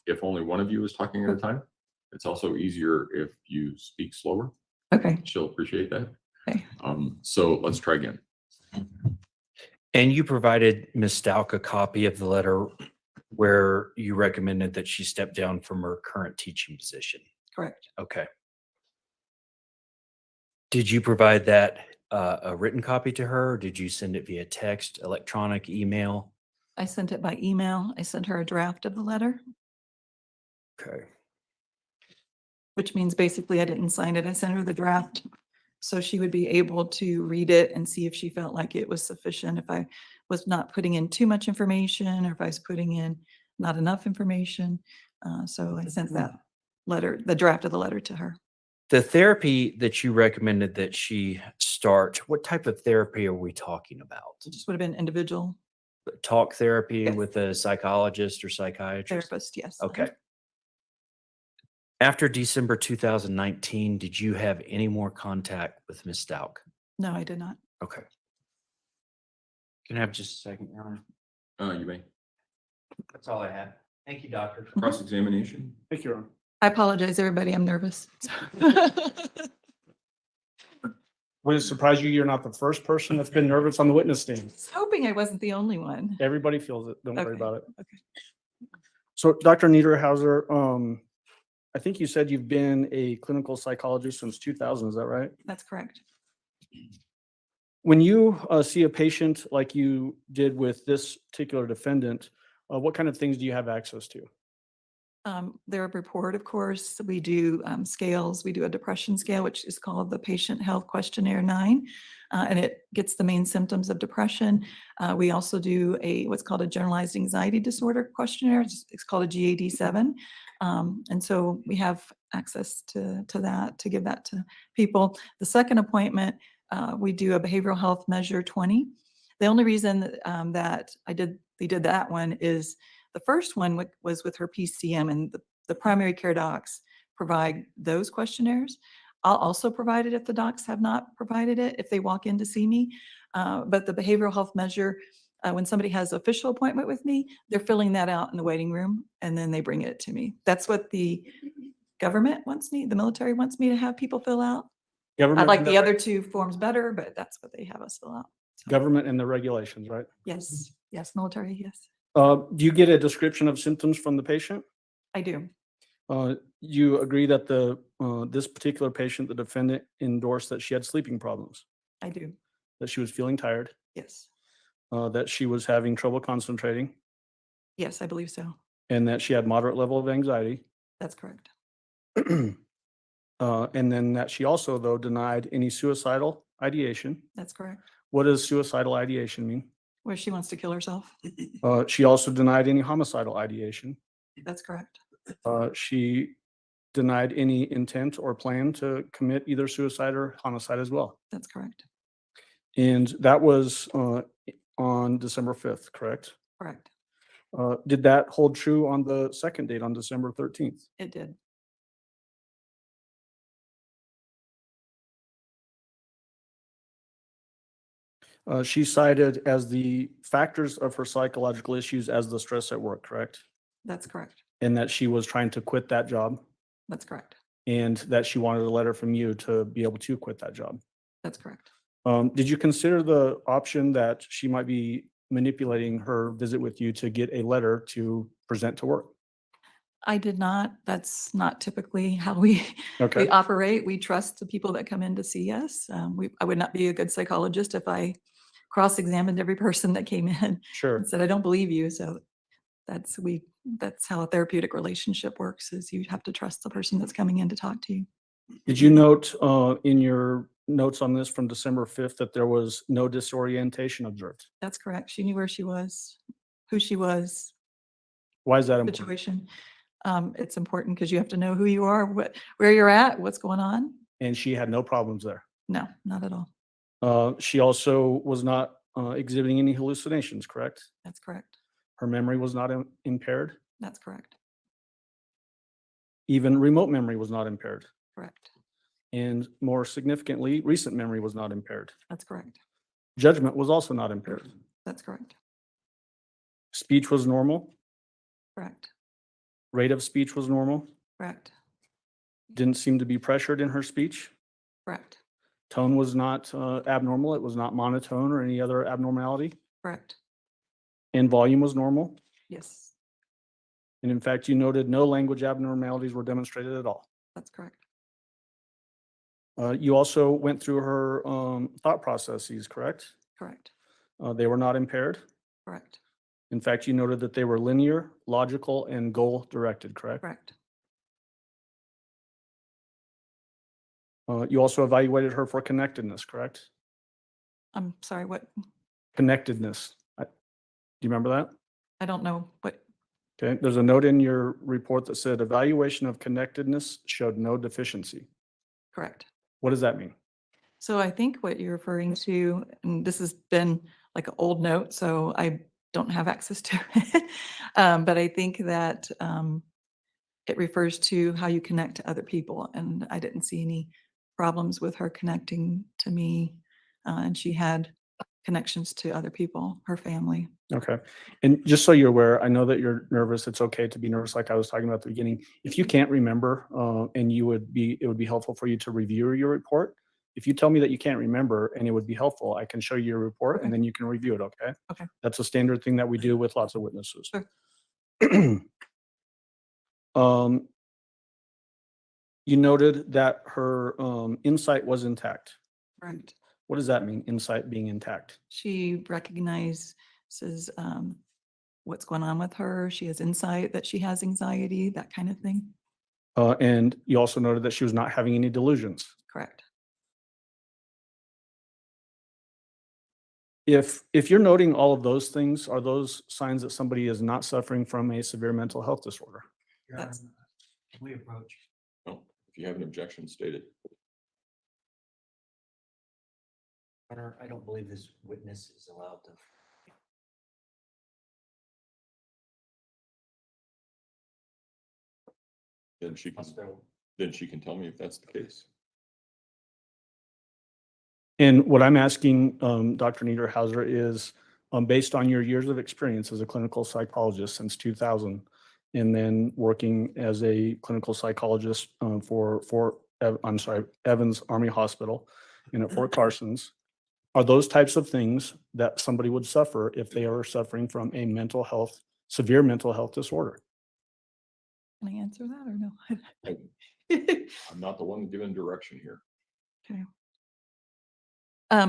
if only one of you is talking at a time. It's also easier if you speak slower. Okay. She'll appreciate that. Okay. So let's try again. and you provided Ms. Stauch a copy of the letter where you recommended that she step down from her current teaching position. Correct. Okay. Did you provide that a written copy to her? Or did you send it via text, electronic, email? I sent it by email. I sent her a draft of the letter, Okay. which means basically I didn't sign it. I sent her the draft so she would be able to read it and see if she felt like it was sufficient, if I was not putting in too much information or if I was putting in not enough information. So I sent that letter, the draft of the letter, to her. The therapy that you recommended that she start, what type of therapy are we talking about? It just would have been individual Talk therapy Yes. with a psychologist or psychiatrist? therapist, yes. Okay. After December 2019, did you have any more contact with Ms. Stauch? No, I did not. Okay. Can I have just a second, Your Honor? You may. That's all I have. Thank you, doctor. Cross-examination. Thank you, Your Honor. I apologize, everybody. I'm nervous. Would it surprise you you're not the first person that's been nervous on the witness stand? I was hoping I wasn't the only one. Everybody feels it. Don't worry Okay. about it. Okay. So Dr. Niederhauser, I think you said you've been a clinical psychologist since 2000. Is that right? That's correct. When you see a patient like you did with this particular defendant, what kind of things do you have access to? Their report, of course, we do scales. We do a depression scale, which is called the Patient Health Questionnaire 9, and it gets the main symptoms of depression. We also do what's called a generalized anxiety disorder questionnaire. It's called a GAD-7. And so we have access to that, to give that to people. The second appointment, we do a behavioral health measure 20. The only reason that they did that one is the first one was with her PCM, and the primary care docs provide those questionnaires. I'll also provide it if the docs have not provided it, if they walk in to see me. But the behavioral health measure, when somebody has an official appointment with me, they're filling that out in the waiting room, and then they bring it to me. That's what the government wants me, the military wants me to have people fill out. I Government like and the other two forms better, but that's what they have us fill out. So, government and the regulations, right? yes, yes, military, yes, Do you get a description of symptoms from the patient? I do. You agree that this particular patient, the defendant, endorsed that she had sleeping problems, I do. that she was feeling tired, Yes, that she was having trouble concentrating, yes, I believe so. and that she had moderate level of anxiety. That's correct. And then that she also, though, denied any suicidal ideation. That's correct. What does suicidal ideation mean? Where she wants to kill herself. She also denied any homicidal ideation. That's correct. She denied any intent or plan to commit either suicide or homicide as well. That's correct. And that was on December 5th, correct? Correct. Did that hold true on the second date, on December 13th? It did. She cited as the factors of her psychological issues as the stress at work, correct? That's correct. And that she was trying to quit that job, That's correct. and that she wanted a letter from you to be able to quit that job. That's correct. Did you consider the option that she might be manipulating her visit with you to get a letter to present to work? I did not. That's not typically how we Okay. operate. We trust the people that come in to see us. I would not be a good psychologist if I cross-examined every person that came in Sure. and said, I don't believe you. So that's how a therapeutic relationship works, is you have to trust the person that's coming in to talk to you. Did you note in your notes on this from December 5th that there was no disorientation observed? That's correct. She knew where she was, who she was, Why is that important? situation. It's important because you have to know who you are, where you're at, what's going on. And she had no problems there. No, not at all. She also was not exhibiting any hallucinations, correct? That's correct. Her memory was not impaired. That's correct. Even remote memory was not impaired. Correct. And more significantly, recent memory was not impaired. That's correct. Judgment was also not impaired. That's correct. Speech was normal. Correct. Rate of speech was normal. Correct. Didn't seem to be pressured in her speech. Correct. Tone was not abnormal. It was not monotone or any other abnormality. Correct. And volume was normal. Yes, And in fact, you noted no language abnormalities were demonstrated at all. that's correct. You also went through her thought processes, correct? Correct. They were not impaired. Correct. In fact, you noted that they were linear, logical, and goal-directed, correct? Correct. You also evaluated her for connectedness, correct? I'm sorry, what? Connectedness. Do you remember that? I don't know what. Okay, there's a note in your report that said evaluation of connectedness showed no deficiency. Correct. What does that mean? So I think what you're referring to, and this has been like an old note, so I don't have access to it. But I think that it refers to how you connect to other people. And I didn't see any problems with her connecting to me. And she had connections to other people, her family. Okay. And just so you're aware, I know that you're nervous. It's okay to be nervous, like I was talking about at the beginning. If you can't remember, and it would be helpful for you to review your report. If you tell me that you can't remember and it would be helpful, I can show you your report and Okay. then you can review it, okay? Okay. That's a standard thing that we do with lots of witnesses. Sure. You noted that her insight was intact. Right. What does that mean, insight being intact? She recognizes what's going on with her. She has insight that she has anxiety, that kind of thing. And you also noted that she was not having any delusions. Correct. If you're noting all of those things, are those signs that somebody is not suffering from a severe mental health disorder? That's- We approach. Oh, if you have an objection, state it. I don't believe this witness is allowed to. Then she can tell me if that's the case. And what I'm asking Dr. Niederhauser is, based on your years of experience as a clinical psychologist since 2000, and then working as a clinical psychologist for Evans Army Hospital and at Fort Carson's, are those types of things that somebody would suffer if they are suffering from a severe mental health disorder? Can I answer that or no? I'm not the one giving direction here. Okay.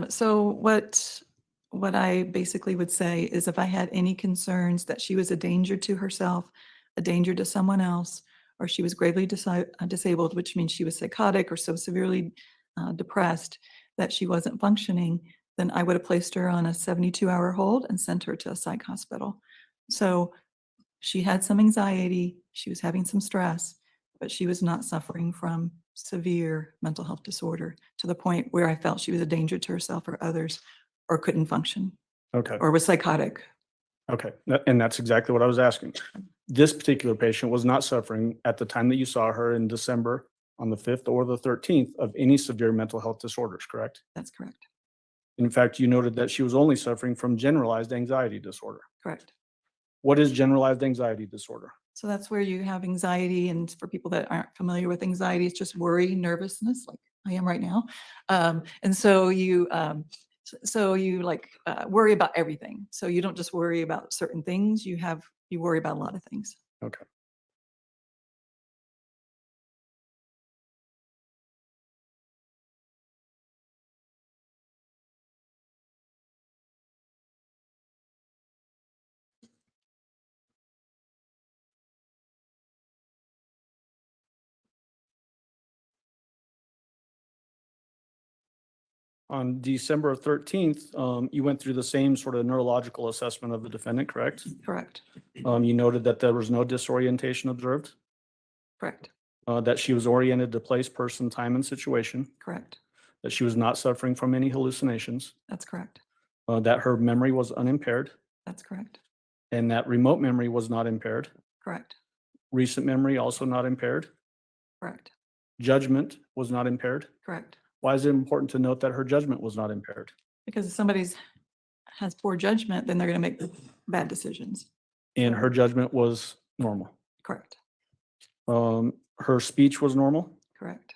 So what I basically would say is if I had any concerns that she was a danger to herself, a danger to someone else, or she was gravely disabled, which means she was psychotic or so severely depressed that she wasn't functioning, then I would have placed her on a 72-hour hold and sent her to a psych hospital. So she had some anxiety, she was having some stress, but she was not suffering from severe mental health disorder to the point where I felt she was a danger to herself or others, or couldn't function, Okay. or was psychotic. Okay. And that's exactly what I was asking. This particular patient was not suffering at the time that you saw her in December on the 5th or the 13th of any severe mental health disorders, correct? That's correct. In fact, you noted that she was only suffering from generalized anxiety disorder. Correct. What is generalized anxiety disorder? So that's where you have anxiety, and for people that aren't familiar with anxiety, it's just worry, nervousness, like I am right now. And so you worry about everything. So you don't just worry about certain things, you worry about a lot of things. Okay. On December 13th, you went through the same sort of neurological assessment of the defendant, correct? Correct. You noted that there was no disorientation observed, Correct. that she was oriented to place, person, time, and situation, Correct. that she was not suffering from any hallucinations, That's correct. that her memory was unimpaired, That's correct. and that remote memory was not impaired, Correct. recent memory also not impaired, Correct. judgment was not impaired. Correct. Why is it important to note that her judgment was not impaired? Because if somebody's has poor judgment, then they're going to make bad decisions. And her judgment was normal. Correct. Her speech was normal. Correct.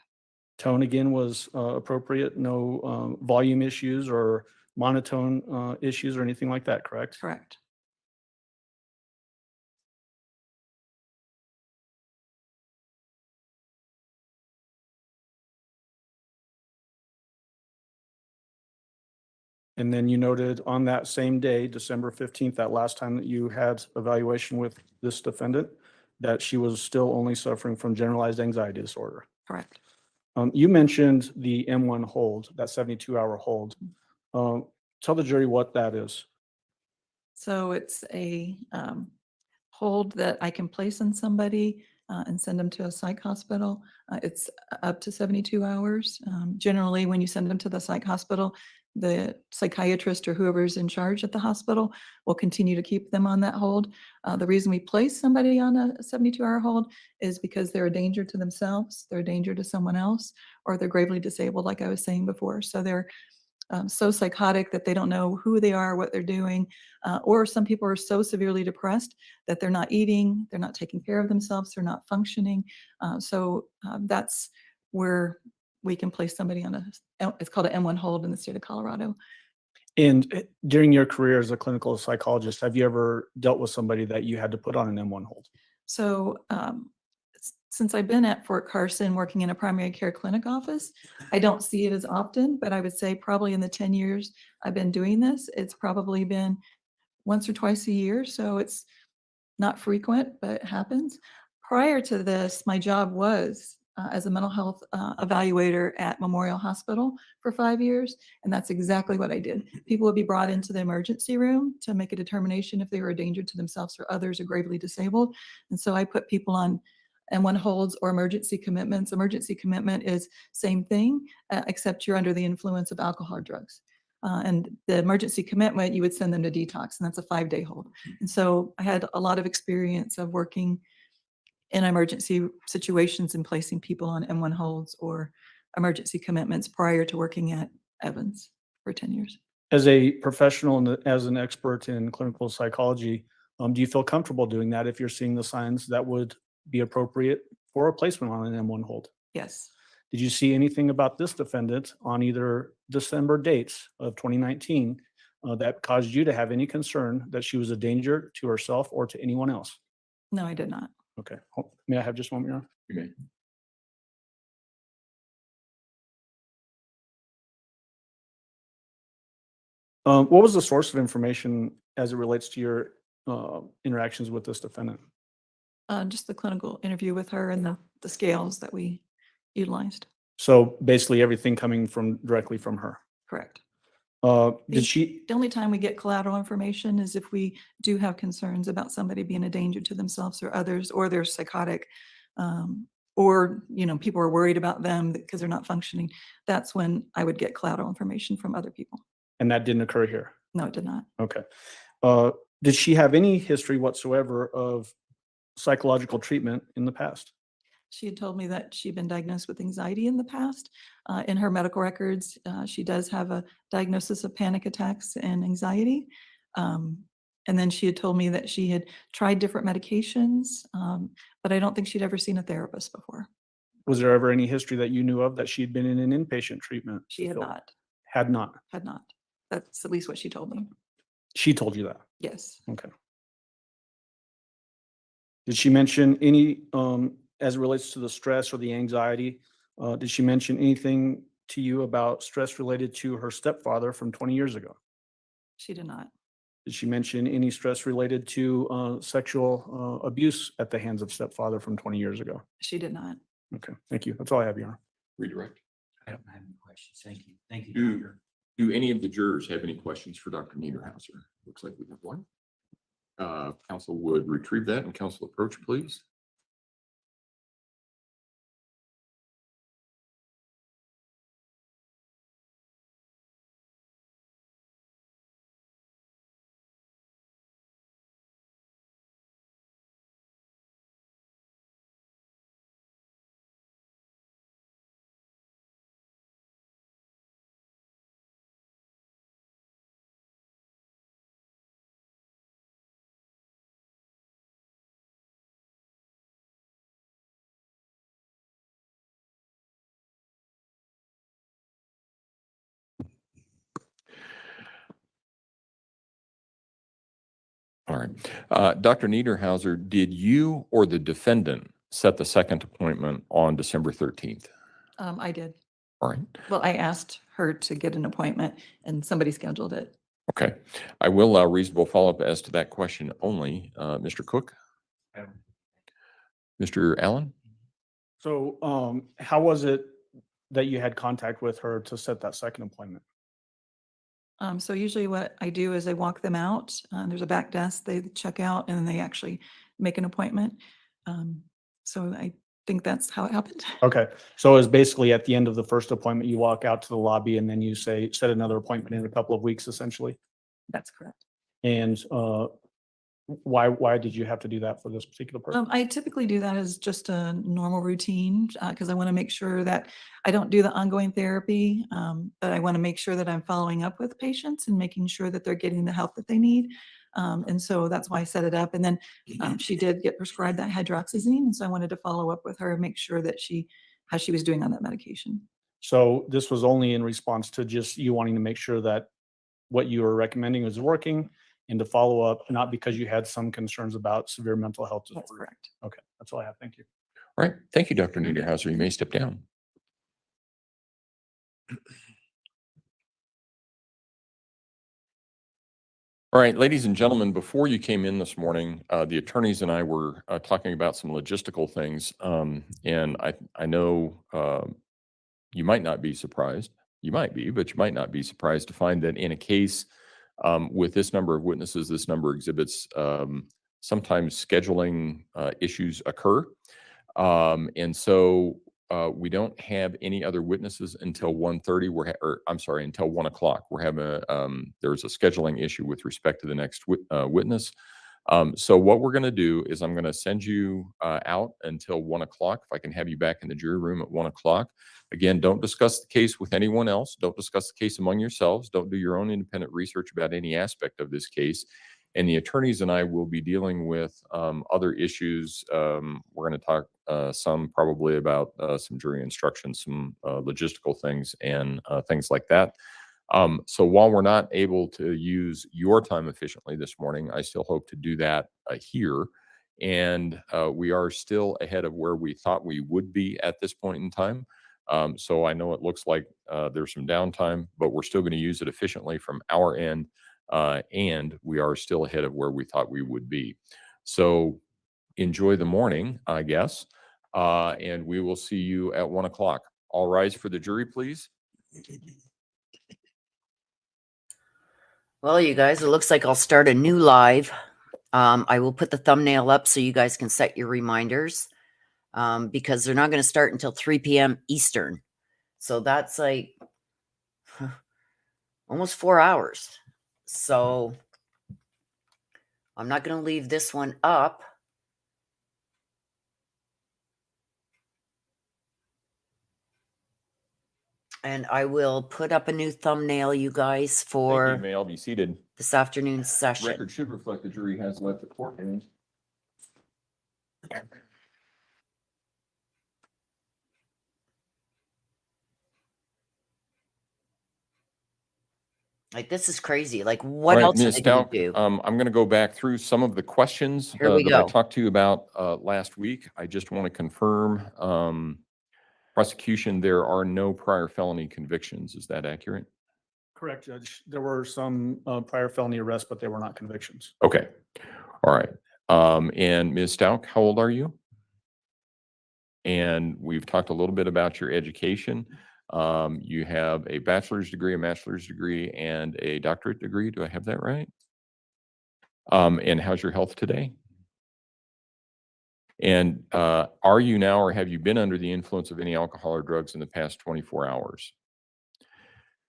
Tone again was appropriate. No volume issues or monotone issues or anything like that, correct? Correct. And then you noted on that same day, December 15th, that last time that you had evaluation with this defendant, that she was still only suffering from generalized anxiety disorder. Correct. You mentioned the M1 hold, that 72-hour hold. Tell the jury what that is. So it's a hold that I can place on somebody and send them to a psych hospital. It's up to 72 hours. Generally, when you send them to the psych hospital, the psychiatrist or whoever's in charge at the hospital will continue to keep them on that hold. The reason we place somebody on a 72-hour hold is because they're a danger to themselves, they're a danger to someone else, or they're gravely disabled, like I was saying before. So they're so psychotic that they don't know who they are, what they're doing, or some people are so severely depressed that they're not eating, they're not taking care of themselves, they're not functioning. So that's where we can place somebody on it's called an M1 hold in the state of Colorado. And during your career as a clinical psychologist, have you ever dealt with somebody that you had to put on an M1 hold? So since I've been at Fort Carson working in a primary care clinic office, I don't see it as often, but I would say probably in the 10 years I've been doing this, it's probably been once or twice a year. So it's not frequent, but it happens. Prior to this, my job was as a mental health evaluator at Memorial Hospital for 5 years. And that's exactly what I did. People would be brought into the emergency room to make a determination if they were a danger to themselves or others or gravely disabled. And so I put people on M1 holds or emergency commitments. Emergency commitment is same thing, except you're under the influence of alcohol or drugs. And the emergency commitment, you would send them to detox, and that's a 5-day hold. And so I had a lot of experience of working in emergency situations and placing people on M1 holds or emergency commitments prior to working at Evans for 10 years. As a professional and as an expert in clinical psychology, do you feel comfortable doing that if you're seeing the signs that would be appropriate for a placement on an M1 hold? Yes. Did you see anything about this defendant on either December dates of 2019 that caused you to have any concern that she was a danger to herself or to anyone else? No, I did not. Okay. May I have just one minute? You may. What was the source of information as it relates to your interactions with this defendant? Just the clinical interview with her and the scales that we utilized. So basically everything coming directly from her. Correct. Did she? The only time we get collateral information is if we do have concerns about somebody being a danger to themselves or others, or they're psychotic, or people are worried about them because they're not functioning. That's when I would get collateral information from other people. And that didn't occur here? No, it did not. Okay. Did she have any history whatsoever of psychological treatment in the past? She had told me that she'd been diagnosed with anxiety in the past. In her medical records, she does have a diagnosis of panic attacks and anxiety. And then she had told me that she had tried different medications, but I don't think she'd ever seen a therapist before. Was there ever any history that you knew of that she'd been in an inpatient treatment? She had not. Had not. Had not. That's at least what she told me. She told you that? Yes. Okay. Did she mention any, as it relates to the stress or the anxiety, did she mention anything to you about stress related to her stepfather from 20 years ago? She did not. Did she mention any stress related to sexual abuse at the hands of stepfather from 20 years ago? She did not. Okay, thank you. That's all I have, Your Honor. Redirect. I don't have any questions. Thank you. Thank you, Do- Doctor. Do any of the jurors have any questions for Dr. Niederhauser? Looks like we have one. Council would retrieve that and council approach, please. All right. Dr. Niederhauser, did you or the defendant set the second appointment on December 13th? I did. All right. Well, I asked her to get an appointment and somebody scheduled it. Okay. I will allow reasonable follow-up as to that question only. Mr. Cook? Mr. Allen? So how was it that you had contact with her to set that second appointment? So usually what I do is I walk them out. There's a back desk, they check out and then they actually make an appointment. So I think that's how it happened. Okay, so it's basically at the end of the first appointment, you walk out to the lobby and then you say, set another appointment in a couple of weeks, essentially. That's correct. And why did you have to do that for this particular person? I typically do that as just a normal routine because I want to make sure that I don't do the ongoing therapy, but I want to make sure that I'm following up with patients and making sure that they're getting the help that they need. And so that's why I set it up. And then she did get prescribed that hydroxyzine. And so I wanted to follow up with her and make sure that how she was doing on that medication. So this was only in response to just you wanting to make sure that what you were recommending was working and to follow up, not because you had some concerns about severe mental health disorder. That's correct. Okay, that's all I have. Thank you. All right. Thank you, Dr. Niederhauser. You may step down. All right, ladies and gentlemen, before you came in this morning, the attorneys and I were talking about some logistical things. And I know you might not be surprised. You might be, but you might not be surprised to find that in a case with this number of witnesses, this number of exhibits, sometimes scheduling issues occur. And so we don't have any other witnesses until 1:30. Until 1 o'clock. We're having there's a scheduling issue with respect to the next witness. So what we're going to do is I'm going to send you out until 1 o'clock. If I can have you back in the jury room at 1 o'clock. Again, don't discuss the case with anyone else. Don't discuss the case among yourselves. Don't do your own independent research about any aspect of this case. And the attorneys and I will be dealing with other issues. We're going to talk some probably about some jury instructions, some logistical things and things like that. So while we're not able to use your time efficiently this morning, I still hope to do that here. And we are still ahead of where we thought we would be at this point in time. So I know it looks like there's some downtime, but we're still going to use it efficiently from our end. And we are still ahead of where we thought we would be. So enjoy the morning, I guess. And we will see you at 1 o'clock. All rise for the jury, please. Well, you guys, it looks like I'll start a new live. I will put the thumbnail up so you guys can set your reminders because they're not going to start until 3 p.m. Eastern. So that's like almost 4 hours. So I'm not going to leave this one up. And I will put up a new thumbnail, you guys, Thank for you. May all be seated. this afternoon's session. Record should reflect the jury has left the courtroom. Like, this is crazy. Like, what All right, else are Ms. they going to Stauch, do? I'm going to go back through some of the questions Here we that I go. talked to you about last week. I just want to confirm prosecution, there are no prior felony convictions. Is that accurate? Correct, Judge. There were some prior felony arrests, but they were not convictions. Okay. All right. And Ms. Stauch, how old are you? And we've talked a little bit about your education. You have a bachelor's degree, a master's degree, and a doctorate degree. Do I have that right? And how's your health today? And are you now or have you been under the influence of any alcohol or drugs in the past 24 hours?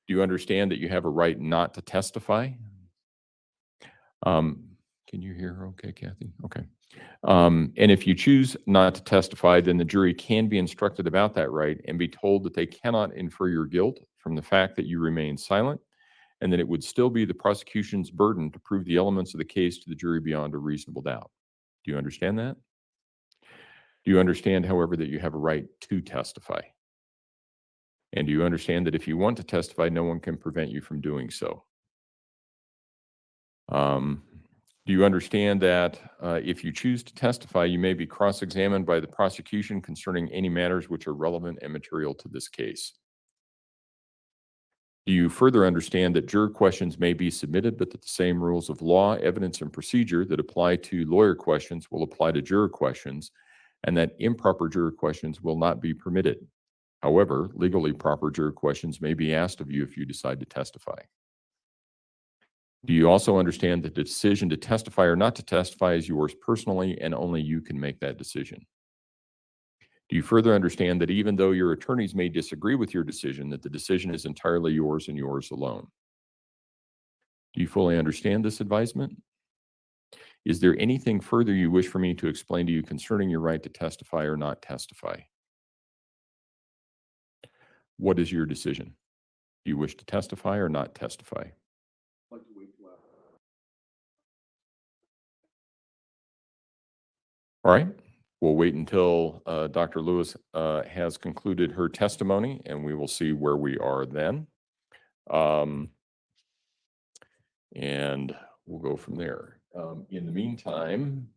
Do you understand that you have a right not to testify? Can you hear her okay, Kathy? Okay. And if you choose not to testify, then the jury can be instructed about that right and be told that they cannot infer your guilt from the fact that you remain silent, and that it would still be the prosecution's burden to prove the elements of the case to the jury beyond a reasonable doubt. Do you understand that? Do you understand, however, that you have a right to testify? And do you understand that if you want to testify, no one can prevent you from doing so? Do you understand that if you choose to testify, you may be cross-examined by the prosecution concerning any matters which are relevant and material to this case? Do you further understand that juror questions may be submitted, but that the same rules of law, evidence, and procedure that apply to lawyer questions will apply to juror questions, and that improper juror questions will not be permitted? However, legally proper juror questions may be asked of you if you decide to testify. Do you also understand that the decision to testify or not to testify is yours personally, and only you can make that decision? Do you further understand that even though your attorneys may disagree with your decision, that the decision is entirely yours and yours alone? Do you fully understand this advisement? Is there anything further you wish for me to explain to you concerning your right to testify or not testify? What is your decision? Do you wish to testify or not testify? All right, we'll wait until Dr. Lewis has concluded her testimony, and we will see where we are then. And we'll go from there. In the meantime,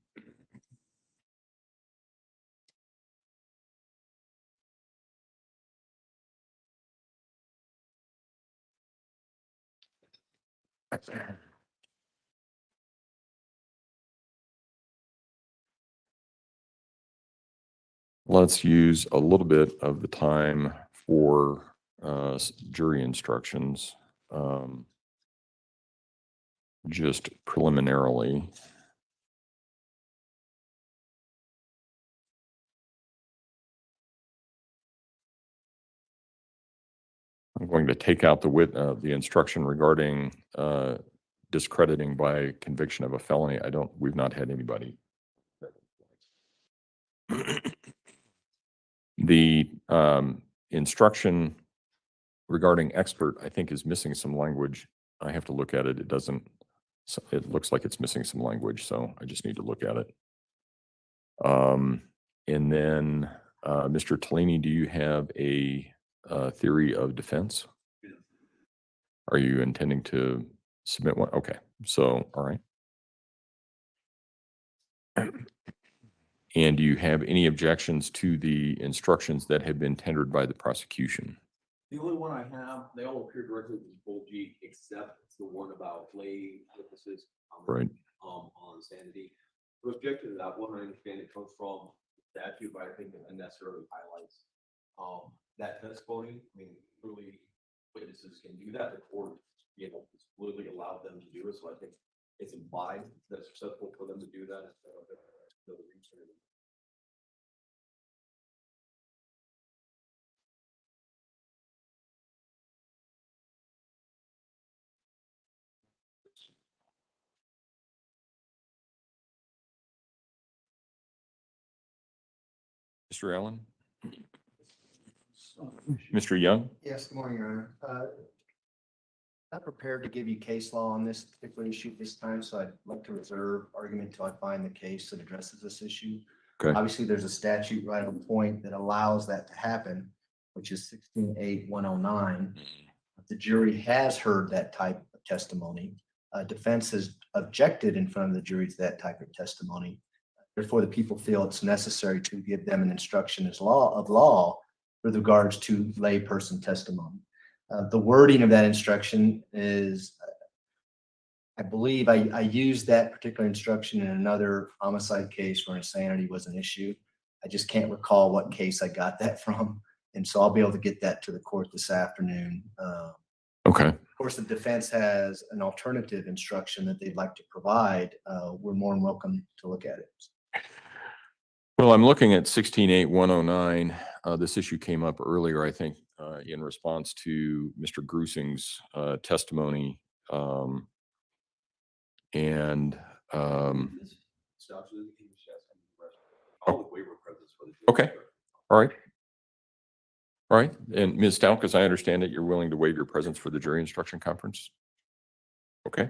let's use a little bit of the time for jury instructions, just preliminarily. I'm going to take out the instruction regarding discrediting by conviction of a felony. We've not had anybody. The instruction regarding expert, I think, is missing some language. I have to look at it. It looks like it's missing some language, so I just need to look at it. And then, Mr. Tellini, do you have a theory of defense? Are you intending to submit one? Okay, so, all right. And do you have any objections to the instructions that have been tendered by the prosecution? The only one I have, they all appear directly with Bull G, except the one about lay witnesses. Right. On sanity. The objection to that one, I understand it comes from statute, but I think it unnecessarily highlights that testimony. I mean, clearly witnesses can do that. The court, clearly allowed them to do it. So I think it's implied that it's acceptable for them to do that. Mr. Allen? Mr. Young? Yes, good morning, Your Honor. Not prepared to give you case law on this particular issue this time, so I'd like to reserve argument until I find the case that addresses this issue. Okay. Obviously, there's a statute right on point that allows that to happen, which is 16.8.109. The jury has heard that type of testimony. Defense has objected in front of the jury to that type of testimony. Therefore, the people feel it's necessary to give them an instruction as law with regards to layperson testimony. The wording of that instruction is, I believe I used that particular instruction in another homicide case where insanity was an issue. I just can't recall what case I got that from. And so I'll be able to get that to the court this afternoon. Okay. Of course, the defense has an alternative instruction that they'd like to provide. We're more than welcome to look at it. Well, I'm looking at 16.8.109. This issue came up earlier, I think, in response to Mr. Grusing's testimony. Stauch, Okay. All right. All right. And Ms. Stauch, as I understand it, you're willing to waive your presence for the jury instruction conference? Okay.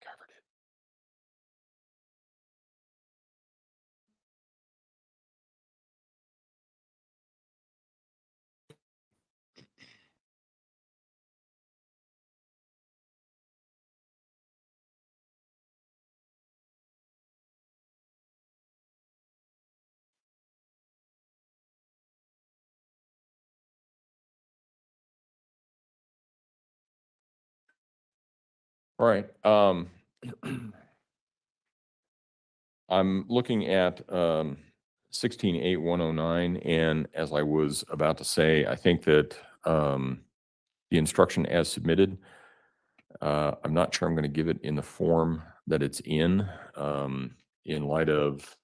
Covered it. All right. I'm looking at 16.8.109, and as I was about to say, I think that the instruction as submitted, I'm not sure I'm going to give it in the form that it's in light of,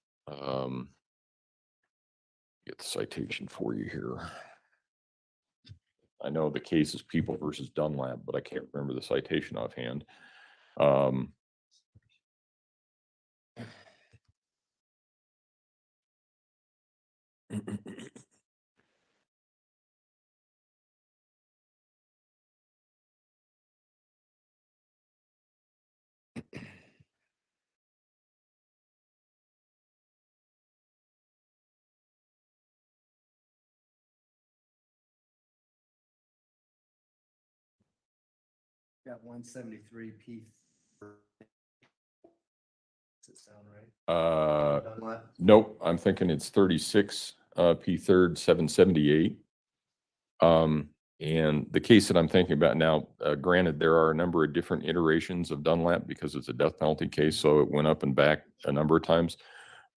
get the citation for you here. I know the case is People versus Dunlap, but I can't remember the citation offhand. Got 173 P. Does it sound right? Dunlap? Nope, I'm thinking it's 36 P third 778. And the case that I'm thinking about now, granted, there are a number of different iterations of Dunlap because it's a death penalty case, so it went up and back a number of times.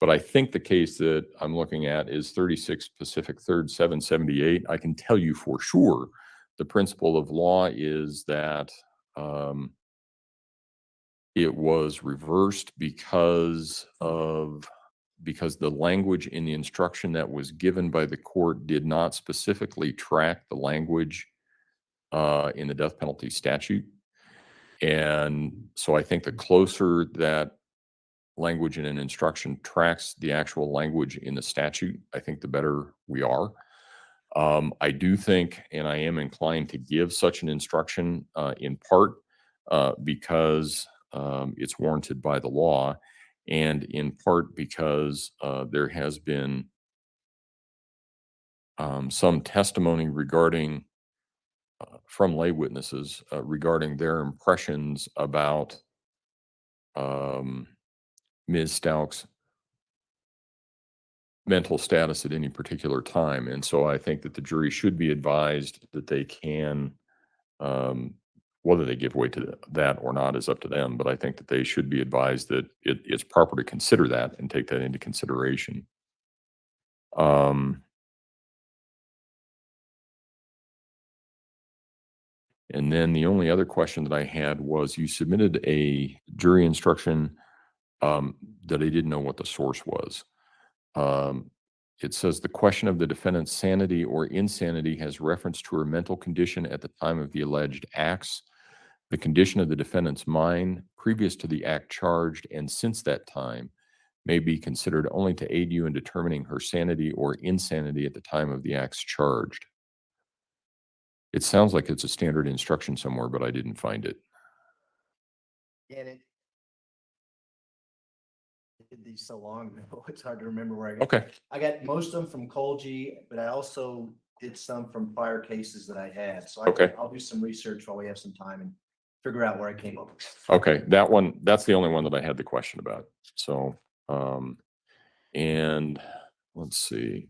But I think the case that I'm looking at is 36 Pacific 3rd 778. I can tell you for sure the principle of law is that it was reversed because the language in the instruction that was given by the court did not specifically track the language in the death penalty statute. And so I think the closer that language in an instruction tracks the actual language in the statute, I think the better we are. I do think, and I am inclined to give such an instruction in part because it's warranted by the law, and in part because there has been some testimony regarding from lay witnesses regarding their impressions about Ms. Stauch's mental status at any particular time. And so I think that the jury should be advised that they can, whether they give way to that or not is up to them, but I think that they should be advised that it's proper to consider that and take that into consideration. And then the only other question that I had was you submitted a jury instruction that I didn't know what the source was. It says the question of the defendant's sanity or insanity has reference to her mental condition at the time of the alleged acts, the condition of the defendant's mind previous to the act charged, and since that time may be considered only to aid you in determining her sanity or insanity at the time of the acts charged. It sounds like it's a standard instruction somewhere, but I didn't find it. And it did these so long ago, it's hard to remember where I got. Okay. I got most of them from Colgy, but I also did some from prior cases that I had. So Okay. I'll do some research while we have some time and figure out where I came up with. Okay, that one, that's the only one that I had the question about. So, and let's see.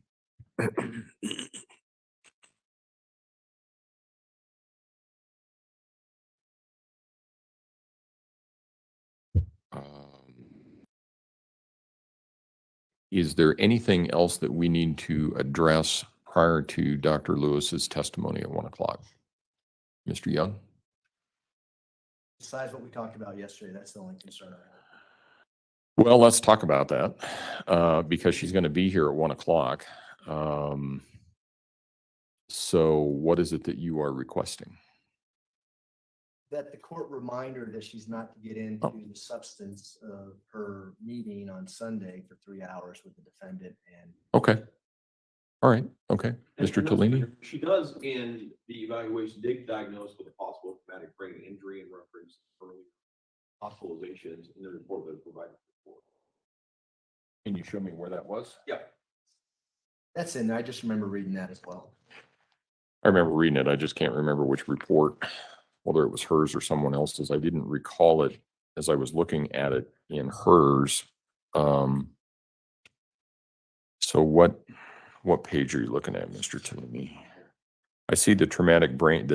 Is there anything else that we need to address prior to Dr. Lewis's testimony at 1 o'clock? Mr. Young? Besides what we talked about yesterday, that's the only concern I have. Well, let's talk about that because she's going to be here at 1 o'clock. So what is it that you are requesting? That the court remind her that she's not to get into the substance of her meeting on Sunday for 3 hours with the defendant and. Okay. All right. Okay. Mr. Tellini? She does in the evaluation, dig diagnosed with a possible traumatic brain injury and reference early hospitalizations in the report that was provided before. Can you show me where that was? Yeah. That's in there. I just remember reading that as well. I remember reading it. I just can't remember which report, whether it was hers or someone else's. I didn't recall it as I was looking at it in hers. So what page are you looking at, Mr. Tilley? I see the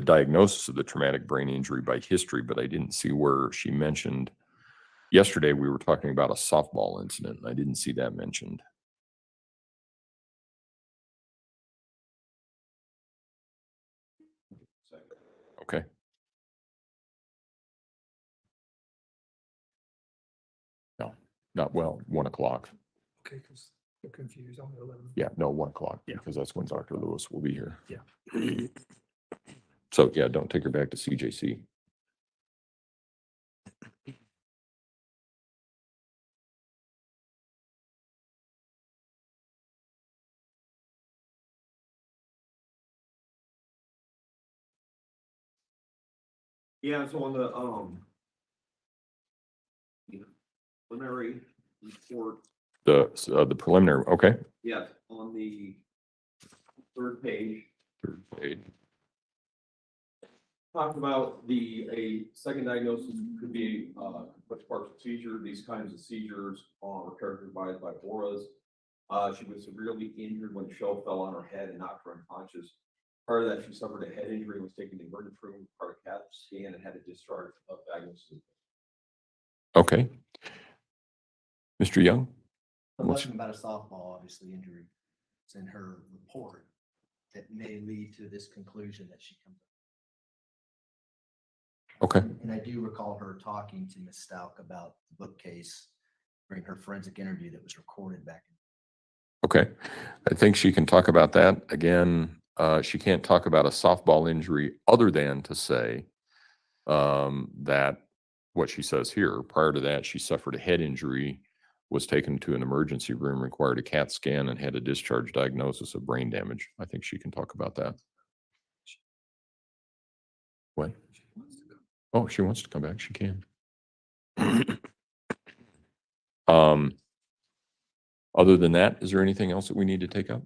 diagnosis of the traumatic brain injury by history, but I didn't see where she mentioned. Yesterday, we were talking about a softball incident, and I didn't see that mentioned. Okay. No, not well, 1 o'clock. Okay, because they're confused on the 11th. Yeah, no, 1 o'clock, Yeah. because that's when Dr. Lewis will be here. Yeah. So, yeah, don't take her back to CJC. Yeah, so on the preliminary report, The preliminary, okay. yes, on the third page, Third page. talked about a second diagnosis could be much partial seizure. These kinds of seizures are characterized by auras. She was severely injured when a shell fell on her head and knocked her unconscious. Prior to that, she suffered a head injury and was taken to the emergency room, part of CAT scan, and had a discharge of diagnosis. Okay. Mr. Young? It wasn't about a softball, obviously, injury. It's in her report that may lead to this conclusion that she comes up. Okay. And I do recall her talking to Ms. Stauch about the bookcase during her forensic interview that was recorded back. Okay. I think she can talk about that. Again, she can't talk about a softball injury other than to say that what she says here, prior to that, she suffered a head injury, was taken to an emergency room, required a CAT scan, and had a discharge diagnosis of brain damage. I think she can talk about that. What? Oh, she wants to come back. She can. Other than that, is there anything else that we need to take up?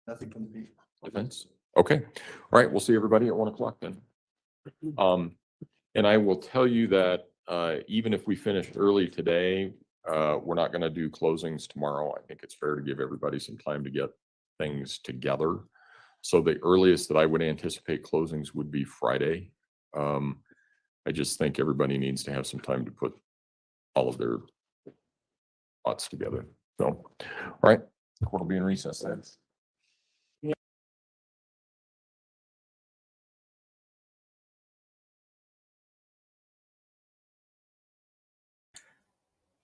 Nothing from the Defense? Okay. All right. We'll see everybody at 1 o'clock then. And I will tell you that even if we finish early today, we're not going to do closings tomorrow. I think it's fair to give everybody some time to get things together. So the earliest that I would anticipate closings would be Friday. I just think everybody needs to have some time to put all of their thoughts together. So, all right, we'll be in recess then.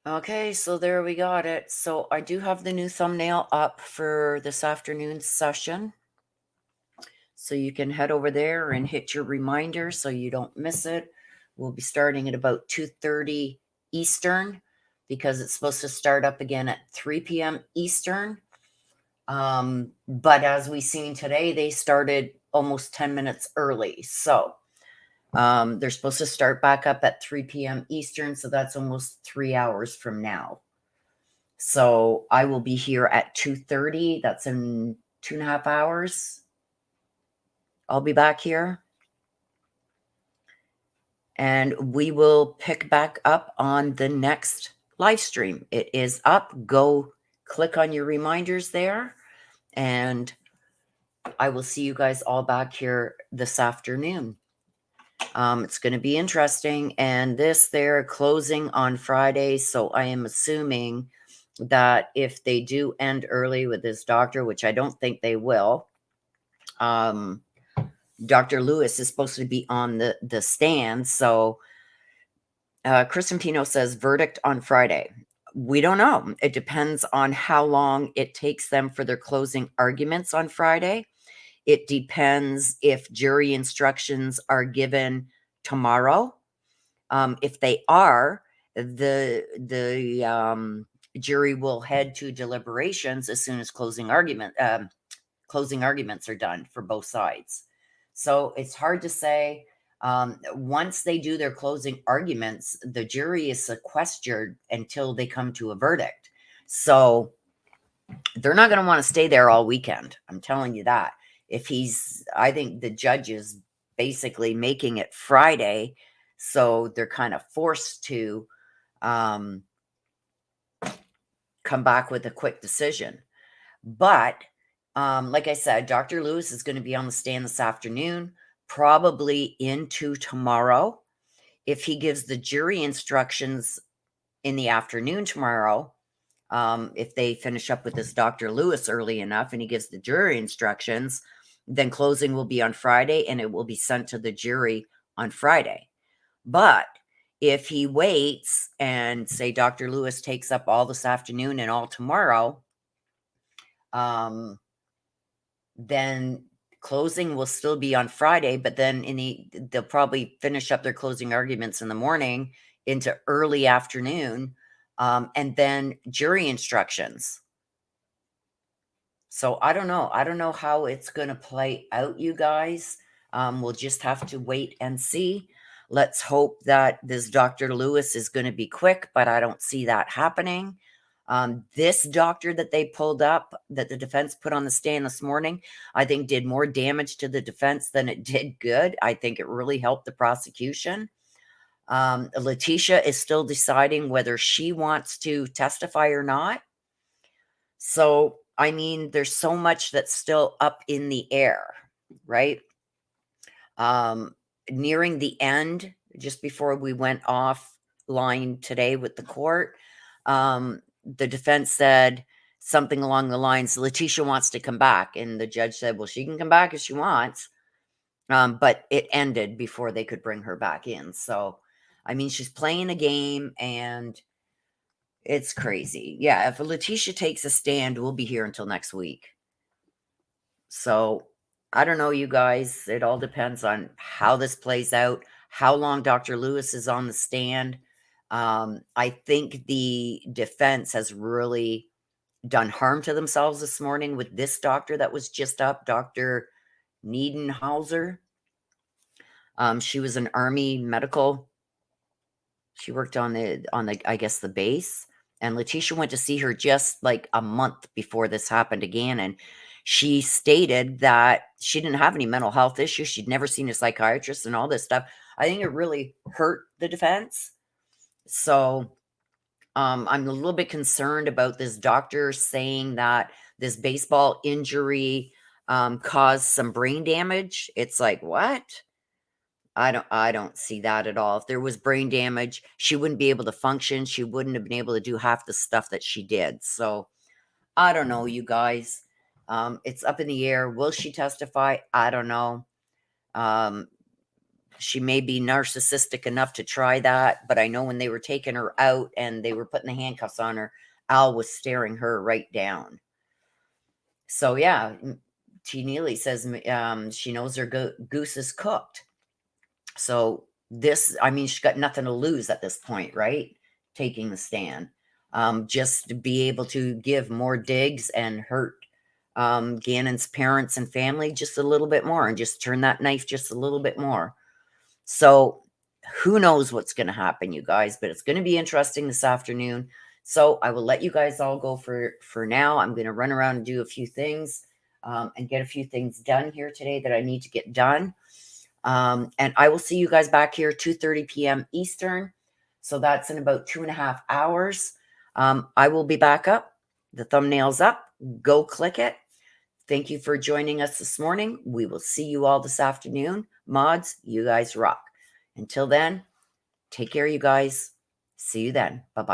Okay, so there we got it. So I do have the new thumbnail up for this afternoon's session. So you can head over there and hit your reminder so you don't miss it. We'll be starting at about 2:30 Eastern because it's supposed to start up again at 3 p.m. Eastern. But as we seen today, they started almost 10 minutes early. So they're supposed to start back up at 3 p.m. Eastern. So that's almost 3 hours from now. So I will be here at 2:30. That's in 2.5 hours. I'll be back here. And we will pick back up on the next live stream. It is up. Go click on your reminders there. And I will see you guys all back here this afternoon. It's going to be interesting. And they're closing on Friday. So I am assuming that if they do end early with this doctor, which I don't think they will, Dr. Lewis is supposed to be on the stand. So Kristen Pino says verdict on Friday. We don't know. It depends on how long it takes them for their closing arguments on Friday. It depends if jury instructions are given tomorrow. If they are, the jury will head to deliberations as soon as closing arguments are done for both sides. So it's hard to say. Once they do their closing arguments, the jury is sequestered until they come to a verdict. So they're not going to want to stay there all weekend. I'm telling you that. I think the judge is basically making it Friday. So they're kind of forced to come back with a quick decision. But like I said, Dr. Lewis is going to be on the stand this afternoon, probably into tomorrow. If he gives the jury instructions in the afternoon tomorrow, if they finish up with this Dr. Lewis early enough and he gives the jury instructions, then closing will be on Friday and it will be sent to the jury on Friday. But if he waits and say Dr. Lewis takes up all this afternoon and all tomorrow, then closing will still be on Friday, but then they'll probably finish up their closing arguments in the morning into early afternoon, and then jury instructions. So I don't know. I don't know how it's going to play out, you guys. We'll just have to wait and see. Let's hope that this Dr. Lewis is going to be quick, but I don't see that happening. This doctor that they pulled up, that the defense put on the stand this morning, I think did more damage to the defense than it did good. I think it really helped the prosecution. Letecia is still deciding whether she wants to testify or not. So, I mean, there's so much that's still up in the air, right? Nearing the end, just before we went offline today with the court, the defense said something along the lines, Letecia wants to come back. And the judge said, well, she can come back if she wants. But it ended before they could bring her back in. So, I mean, she's playing a game and it's crazy. Yeah, if Letecia takes a stand, we'll be here until next week. So, I don't know, you guys. It all depends on how this plays out, how long Dr. Lewis is on the stand. I think the defense has really done harm to themselves this morning with this doctor that was just up, Dr. Niedenhauser. She was an Army medical. She worked on the I guess the base. And Letecia went to see her just like a month before this happened again. And she stated that she didn't have any mental health issues. She'd never seen a psychiatrist and all this stuff. I think it really hurt the defense. So I'm a little bit concerned about this doctor saying that this baseball injury caused some brain damage. It's like, what? I don't see that at all. If there was brain damage, she wouldn't be able to function. She wouldn't have been able to do half the stuff that she did. So I don't know, you guys. It's up in the air. Will she testify? I don't know. she may be narcissistic enough to try that, but I know when they were taking her out and they were putting the handcuffs on her, Al was staring her right down. So yeah, T. Neely says she knows her goose is cooked. So this, I mean, she's got nothing to lose at this point, right? Taking the stand. Just to be able to give more digs and hurt Gannon's parents and family just a little bit more and just turn that knife just a little bit more. So who knows what's going to happen, you guys, but it's going to be interesting this afternoon. So I will let you guys all go for now. I'm going to run around and do a few things and get a few things done here today that I need to get done. And I will see you guys back here 2:30 p.m. Eastern. So that's in about 2.5 hours. I will be back up. The thumbnail's up. Go click it. Thank you for joining us this morning. We will see you all this afternoon. Mods, you guys rock. Until then, take care, you guys. See you then. Bye-bye.